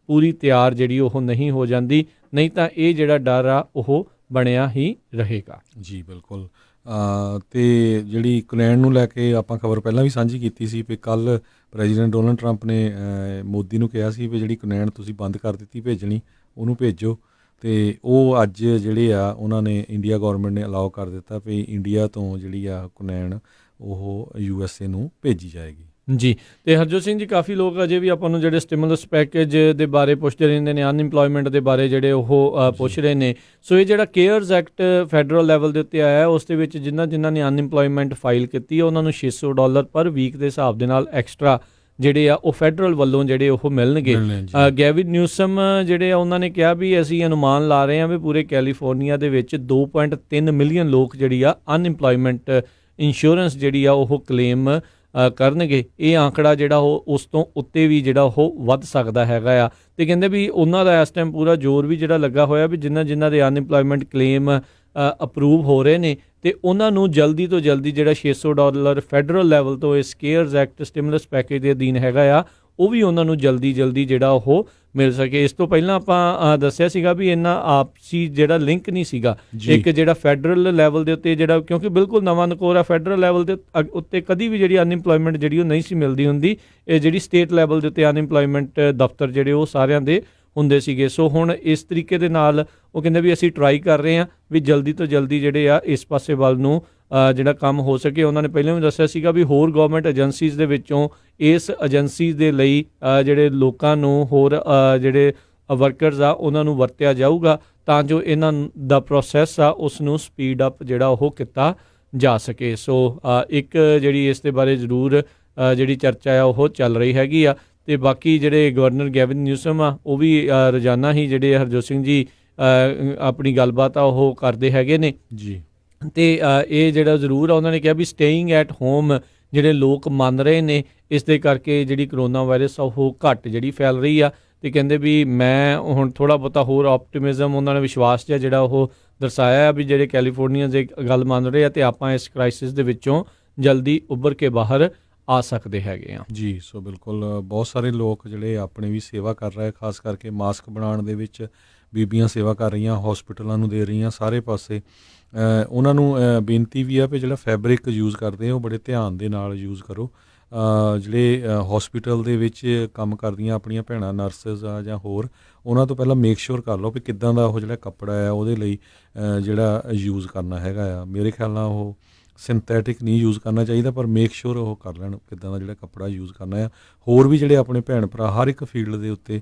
ਪੂਰੀ ਤਿਆਰ ਜਿਹੜੀ ਉਹ ਨਹੀਂ ਹੋ ਜਾਂਦੀ, ਨਹੀਂ ਤਾਂ ਇਹ ਜਿਹੜਾ ਡਰ ਆ ਉਹ ਬਣਿਆ ਹੀ ਰਹੇਗਾ। ਜੀ ਬਿਲਕੁਲ। ਅਤੇ ਜਿਹੜੀ ਇੰਗਲੈਂਡ ਨੂੰ ਲੈ ਕੇ ਆਪਾਂ ਖਬਰ ਪਹਿਲਾਂ ਵੀ ਸਾਂਝੀ ਕੀਤੀ ਸੀ ਵੀ ਕੱਲ੍ਹ ਪ੍ਰੈਜ਼ੀਡੈਂਟ ਡੋਨਲਡ ਟਰੰਪ ਨੇ ਮੋਦੀ ਨੂੰ ਕਿਹਾ ਸੀ ਵੀ ਜਿਹੜੀ ਇੰਗਲੈਂਡ ਤੁਸੀਂ ਬੰਦ ਕਰ ਦਿੱਤੀ ਭੇਜਣੀ, ਉਹਨੂੰ ਭੇਜੋ। ਅਤੇ ਉਹ ਅੱਜ ਜਿਹੜੇ ਆ ਉਹਨਾਂ ਨੇ ਇੰਡੀਆ ਗੌਰਮੈਂਟ ਨੇ ਅਲਾਓ ਕਰ ਦਿੱਤਾ ਵੀ ਇੰਡੀਆ ਤੋਂ ਜਿਹੜੀ ਆ ਇੰਗਲੈਂਡ ਉਹ USA ਨੂੰ ਭੇਜੀ ਜਾਏਗੀ। ਜੀ, ਅਤੇ ਹਰਜੋਤ ਸਿੰਘ ਜੀ, ਕਾਫੀ ਲੋਕ ਅਜੇ ਵੀ ਆਪਾਂ ਨੂੰ ਜਿਹੜੇ ਸਟਿਮੂਲਸ ਪੈਕੇਜ ਦੇ ਬਾਰੇ ਪੁੱਛਦੇ ਰਹਿੰਦੇ ਨੇ, ਅਨਇੰਪਲੋਇਮੈਂਟ ਦੇ ਬਾਰੇ ਜਿਹੜੇ ਉਹ ਪੁੱਛ ਰਹੇ ਨੇ। ਸੋ ਇਹ ਜਿਹੜਾ ਕੇਅਰਸ ਐਕਟ ਫੈਡਰਲ ਲੈਵਲ ਦੇ ਉੱਤੇ ਆਇਆ, ਉਸ ਦੇ ਵਿੱਚ ਜਿਨ੍ਹਾਂ ਨੇ ਅਨਇੰਪਲੋਇਮੈਂਟ ਫਾਈਲ ਕੀਤੀ ਉਹਨਾਂ ਨੂੰ $600 ਪਰ ਵੀਕ ਦੇ ਹਿਸਾਬ ਦੇ ਨਾਲ ਐਕਸਟਰਾ ਜਿਹੜੇ ਆ ਉਹ ਫੈਡਰਲ ਵੱਲੋਂ ਜਿਹੜੇ ਉਹ ਮਿਲਣਗੇ। ਗੈਵਿਨ ਨਿਊਸਮ ਜਿਹੜੇ ਆ ਉਹਨਾਂ ਨੇ ਕਿਹਾ ਵੀ ਅਸੀਂ ਅਨੁਮਾਨ ਲਾ ਰਹੇ ਹਾਂ ਵੀ ਪੂਰੇ ਕੈਲੀਫੋਰਨੀਆ ਦੇ ਵਿੱਚ 2.3 ਮਿਲੀਅਨ ਲੋਕ ਜਿਹੜੀ ਆ ਅਨਇੰਪਲੋਇਮੈਂਟ ਇੰਸ਼ੋਰੈਂਸ ਜਿਹੜੀ ਆ ਉਹ ਕਲੇਮ ਕਰਨਗੇ। ਇਹ ਆંકੜਾ ਜਿਹੜਾ ਉਹ ਉਸ ਤੋਂ ਉੱਤੇ ਵੀ ਜਿਹੜਾ ਉਹ ਵੱਧ ਸਕਦਾ ਹੈਗਾ ਆ। ਅਤੇ ਕਹਿੰਦੇ ਵੀ ਉਹਨਾਂ ਦਾ ਇਸ ਟਾਈਮ ਪੂਰਾ ਜ਼ੋਰ ਵੀ ਜਿਹੜਾ ਲੱਗਾ ਹੋਇਆ ਵੀ ਜਿਨ੍ਹਾਂ ਦੇ ਅਨਇੰਪਲੋਇਮੈਂਟ ਕਲੇਮ ਅਪਰੂਵ ਹੋ ਰਹੇ ਨੇ ਅਤੇ ਉਹਨਾਂ ਨੂੰ ਜਲਦੀ ਤੋਂ ਜਲਦੀ ਜਿਹੜਾ $600 ਫੈਡਰਲ ਲੈਵਲ ਤੋਂ ਇਸ ਕੇਅਰਸ ਐਕਟ ਸਟਿਮੂਲਸ ਪੈਕੇਜ ਦੇ ਅਧੀਨ ਹੈਗਾ ਆ, ਉਹ ਵੀ ਉਹਨਾਂ ਨੂੰ ਜਲਦੀ ਜਿਹੜਾ ਉਹ ਮਿਲ ਸਕੇ। ਇਸ ਤੋਂ ਪਹਿਲਾਂ ਆਪਾਂ ਦੱਸਿਆ ਸੀਗਾ ਵੀ ਇਹਨਾਂ ਆਪਸੀ ਜਿਹੜਾ ਲਿੰਕ ਨਹੀਂ ਸੀਗਾ। ਇੱਕ ਜਿਹੜਾ ਫੈਡਰਲ ਲੈਵਲ ਦੇ ਉੱਤੇ ਜਿਹੜਾ, ਕਿਉਂਕਿ ਬਿਲਕੁਲ ਨਵਾਂ ਨਕੋਰ ਆ, ਫੈਡਰਲ ਲੈਵਲ ਦੇ ਉੱਤੇ ਕਦੀ ਵੀ ਜਿਹੜੀ ਅਨਇੰਪਲੋਇਮੈਂਟ ਜਿਹੜੀ ਉਹ ਨਹੀਂ ਸੀ ਮਿਲਦੀ ਹੁੰਦੀ। ਇਹ ਜਿਹੜੀ ਸਟੇਟ ਲੈਵਲ ਦੇ ਉੱਤੇ ਅਨਇੰਪਲੋਇਮੈਂਟ ਦਫ਼ਤਰ ਜਿਹੜੇ ਉਹ ਸਾਰਿਆਂ ਦੇ ਹੁੰਦੇ ਸੀਗੇ। ਸੋ ਹੁਣ ਇਸ ਤਰੀਕੇ ਦੇ ਨਾਲ ਉਹ ਕਹਿੰਦੇ ਵੀ ਅਸੀਂ ਟਰਾਈ ਕਰ ਰਹੇ ਹਾਂ ਵੀ ਜਲਦੀ ਤੋਂ ਜਲਦੀ ਜਿਹੜੇ ਆ ਇਸ ਪਾਸੇ ਵੱਲ ਨੂੰ ਜਿਹੜਾ ਕੰਮ ਹੋ ਸਕੇ। ਉਹਨਾਂ ਨੇ ਪਹਿਲਾਂ ਵੀ ਦੱਸਿਆ ਸੀਗਾ ਵੀ ਹੋਰ ਗਵਰਨਮੈਂਟ ਏਜੰਸੀਜ਼ ਦੇ ਵਿੱਚੋਂ ਇਸ ਏਜੰਸੀ ਦੇ ਲਈ ਜਿਹੜੇ ਲੋਕਾਂ ਨੂੰ ਹੋਰ ਜਿਹੜੇ ਵਰਕਰਸ ਆ ਉਹਨਾਂ ਨੂੰ ਵਰਤਿਆ ਜਾਊਗਾ ਤਾਂ ਜੋ ਇਹਨਾਂ ਦਾ ਪ੍ਰੋਸੈਸ ਆ ਉਸ ਨੂੰ ਸਪੀਡ ਅਪ ਜਿਹੜਾ ਉਹ ਕੀਤਾ ਜਾ ਸਕੇ। ਸੋ ਇੱਕ ਜਿਹੜੀ ਇਸ ਦੇ ਬਾਰੇ ਜ਼ਰੂਰ ਜਿਹੜੀ ਚਰਚਾ ਆ ਉਹ ਚੱਲ ਰਹੀ ਹੈਗੀ ਆ। ਅਤੇ ਬਾਕੀ ਜਿਹੜੇ ਗਵਰਨਰ ਗੈਵਿਨ ਨਿਊਸਮ ਆ ਉਹ ਵੀ ਰੋਜ਼ਾਨਾ ਹੀ ਜਿਹੜੇ ਹਰਜੋਤ ਸਿੰਘ ਜੀ ਆਪਣੀ ਗੱਲਬਾਤ ਆ ਉਹ ਕਰਦੇ ਹੈਗੇ ਨੇ ਜੀ। ਅਤੇ ਇਹ ਜਿਹੜਾ ਜ਼ਰੂਰ ਆ ਉਹਨਾਂ ਨੇ ਕਿਹਾ ਵੀ ਸਟੇਇੰਗ ਐਟ ਹੋਮ ਜਿਹੜੇ ਲੋਕ ਮੰਨ ਰਹੇ ਨੇ, ਇਸ ਦੇ ਕਰਕੇ ਜਿਹੜੀ ਕਰੋਨਾ ਵਾਇਰਸ ਆ ਉਹ ਘੱਟ ਜਿਹੜੀ ਫੈਲ ਰਹੀ ਆ। ਅਤੇ ਕਹਿੰਦੇ ਵੀ ਮੈਂ ਹੁਣ ਥੋੜ੍ਹਾ ਬਹੁਤਾ ਹੋਰ ਆਪਟੀਮਿਜ਼ਮ ਉਹਨਾਂ ਨੇ ਵਿਸ਼ਵਾਸ ਜਿਹਾ ਜਿਹੜਾ ਉਹ ਦਰਸਾਇਆ ਵੀ ਜਿਹੜੇ ਕੈਲੀਫੋਰਨੀਆ ਦੇ ਗੱਲ ਮੰਨ ਰਹੇ ਆ ਅਤੇ ਆਪਾਂ ਇਸ ਕ੍ਰਾਈਸਿਸ ਦੇ ਵਿੱਚੋਂ ਜਲਦੀ ਉੱਭਰ ਕੇ ਬਾਹਰ ਆ ਸਕਦੇ ਹੈਗੇ ਆ ਜੀ। ਸੋ ਬਿਲਕੁਲ ਬਹੁਤ ਸਾਰੇ ਲੋਕ ਜਿਹੜੇ ਆਪਣੀ ਵੀ ਸੇਵਾ ਕਰ ਰਹੇ, ਖਾਸ ਕਰਕੇ ਮਾਸਕ ਬਣਾਉਣ ਦੇ ਵਿੱਚ ਬੀਬੀਆਂ ਸੇਵਾ ਕਰ ਰਹੀਆਂ, ਹੌਸਪੀਟਲਾਂ ਨੂੰ ਦੇ ਰਹੀਆਂ, ਸਾਰੇ ਪਾਸੇ ਉਹਨਾਂ ਨੂੰ ਬੇਨਤੀ ਵੀ ਆ ਵੀ ਜਿਹੜਾ ਫੈਬਰਿਕ ਯੂਜ਼ ਕਰਦੇ ਉਹ ਬੜੇ ਧਿਆਨ ਦੇ ਨਾਲ ਯੂਜ਼ ਕਰੋ। ਜਿਹੜੇ ਹੌਸਪੀਟਲ ਦੇ ਵਿੱਚ ਕੰਮ ਕਰਦੀਆਂ ਆਪਣੀਆਂ ਭੈਣਾਂ ਨਰਸਿਸ ਆ ਜਾਂ ਹੋਰ, ਉਹਨਾਂ ਤੋਂ ਪਹਿਲਾਂ ਮੇਕ ਸ਼ੋਰ ਕਰ ਲਓ ਵੀ ਕਿੱਦਾਂ ਦਾ ਉਹ ਜਿਹੜਾ ਕੱਪੜਾ ਆ ਉਹਦੇ ਲਈ ਜਿਹੜਾ ਯੂਜ਼ ਕਰਨਾ ਹੈਗਾ ਆ। ਮੇਰੇ ਖਿਆਲ ਨਾਲ ਉਹ ਸਿੰਥੈਟਿਕ ਨਹੀਂ ਯੂਜ਼ ਕਰਨਾ ਚਾਹੀਦਾ, ਪਰ ਮੇਕ ਸ਼ੋਰ ਉਹ ਕਰ ਲੈਣ ਕਿੱਦਾਂ ਦਾ ਜਿਹੜਾ ਕੱਪੜਾ ਯੂਜ਼ ਕਰਨਾ ਆ। ਹੋਰ ਵੀ ਜਿਹੜੇ ਆਪਣੇ ਭੈਣ ਭਰਾ ਹਰ ਇੱਕ ਫੀਲਡ ਦੇ ਉੱਤੇ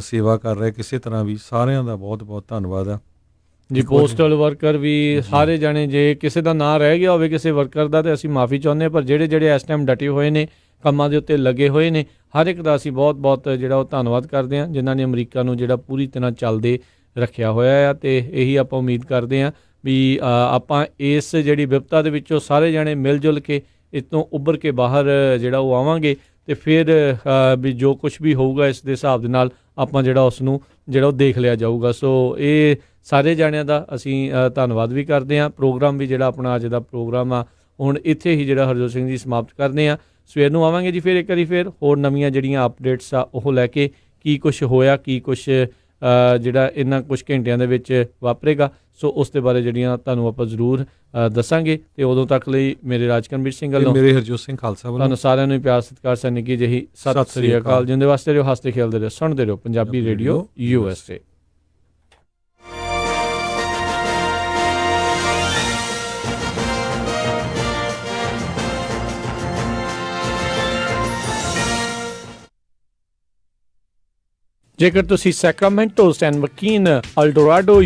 ਸੇਵਾ ਕਰ ਰਹੇ, ਕਿਸੇ ਤਰ੍ਹਾਂ ਵੀ ਸਾਰਿਆਂ ਦਾ ਬਹੁਤ ਬਹੁਤ ਧੰਨਵਾਦ ਆ ਜੀ। ਪੋਸਟਲ ਵਰਕਰ ਵੀ ਸਾਰੇ ਜਾਣੇ, ਜੇ ਕਿਸੇ ਦਾ ਨਾਂ ਰਹਿ ਗਿਆ ਹੋਵੇ ਕਿਸੇ ਵਰਕਰ ਦਾ ਤਾਂ ਅਸੀਂ ਮਾਫੀ ਚਾਹੁੰਦੇ ਹਾਂ, ਪਰ ਜਿਹੜੇ ਇਸ ਟਾਈਮ ਡਟੇ ਹੋਏ ਨੇ, ਕੰਮਾਂ ਦੇ ਉੱਤੇ ਲੱਗੇ ਹੋਏ ਨੇ, ਹਰ ਇੱਕ ਦਾ ਅਸੀਂ ਬਹੁਤ ਬਹੁਤ ਜਿਹੜਾ ਉਹ ਧੰਨਵਾਦ ਕਰਦੇ ਹਾਂ ਜਿਨ੍ਹਾਂ ਨੇ ਅਮਰੀਕਾ ਨੂੰ ਜਿਹੜਾ ਪੂਰੀ ਤਰ੍ਹਾਂ ਚੱਲਦੇ ਰੱਖਿਆ ਹੋਇਆ ਆ। ਅਤੇ ਇਹੀ ਆਪਾਂ ਉਮੀਦ ਕਰਦੇ ਹਾਂ ਵੀ ਆਪਾਂ ਇਸ ਜਿਹੜੀ ਵਿਪਤਾ ਦੇ ਵਿੱਚੋਂ ਸਾਰੇ ਜਾਣੇ ਮਿਲ ਜੁਲ ਕੇ ਇਸ ਤੋਂ ਉੱਭਰ ਕੇ ਬਾਹਰ ਜਿਹੜਾ ਉਹ ਆਵਾਂਗੇ ਅਤੇ ਫਿਰ ਵੀ ਜੋ ਕੁਛ ਵੀ ਹੋਊਗਾ ਇਸ ਦੇ ਹਿਸਾਬ ਦੇ ਨਾਲ ਆਪਾਂ ਜਿਹੜਾ ਉਸ ਨੂੰ ਜਿਹੜਾ ਉਹ ਦੇਖ ਲਿਆ ਜਾਊਗਾ। ਸੋ ਇਹ ਸਾਰੇ ਜਾਣਿਆਂ ਦਾ ਅਸੀਂ ਧੰਨਵਾਦ ਵੀ ਕਰਦੇ ਹਾਂ। ਪ੍ਰੋਗਰਾਮ ਵੀ ਜਿਹੜਾ ਆਪਣਾ ਅੱਜ ਦਾ ਪ੍ਰੋਗਰਾਮ ਆ ਹੁਣ ਇੱਥੇ ਹੀ ਜਿਹੜਾ ਹਰਜੋਤ ਸਿੰਘ ਜੀ ਸਮਾਪਤ ਕਰਦੇ ਹਾਂ। ਸਵੇਰ ਨੂੰ ਆਵਾਂਗੇ ਜੀ ਫਿਰ ਇੱਕ ਵਾਰੀ ਫਿਰ ਹੋਰ ਨਵੀਆਂ ਜਿਹੜੀਆਂ ਅਪਡੇਟਸ ਆ ਉਹ ਲੈ ਕੇ, ਕੀ ਕੁਛ ਹੋਇਆ, ਕੀ ਕੁਛ ਜਿਹੜਾ ਇਹਨਾਂ ਕੁਛ ਘੰਟਿਆਂ ਦੇ ਵਿੱਚ ਵਾਪਰੇਗਾ। ਸੋ ਉਸ ਦੇ ਬਾਰੇ ਜਿਹੜੀਆਂ ਤੁਹਾਨੂੰ ਆਪਾਂ ਜ਼ਰੂਰ ਦੱਸਾਂਗੇ। ਅਤੇ ਉਦੋਂ ਤੱਕ ਲਈ ਮੇਰੇ ਰਾਜਕਰਮਵੀਰ ਸਿੰਘ ਵੱਲੋਂ, ਮੇਰੇ ਹਰਜੋਤ ਸਿੰਘ ਖਾਲਸਾ ਵੱਲੋਂ ਤੁਹਾਨੂੰ ਸਾਰਿਆਂ ਨੂੰ ਪਿਆਰ ਸਤਿਕਾਰ ਸਨ ਕੀ ਜਿਹੀ ਸਤਿ ਸ੍ਰੀ ਅਕਾਲ। ਜਿਉਂਦੇ ਵਾਸਤੇ ਰਹੋ, ਹੱਸਦੇ ਖੇਲਦੇ ਰਹੋ, ਸੁਣਦੇ ਰਹੋ ਪੰਜਾਬੀ ਰੇਡੀਓ USA। ਜੇਕਰ ਤੁਸੀਂ ਸੈਕਰਾਮੈਂਟੋ, ਸੈਨ ਮਕੀਨ, ਅਲਡੋਰਾਡੋ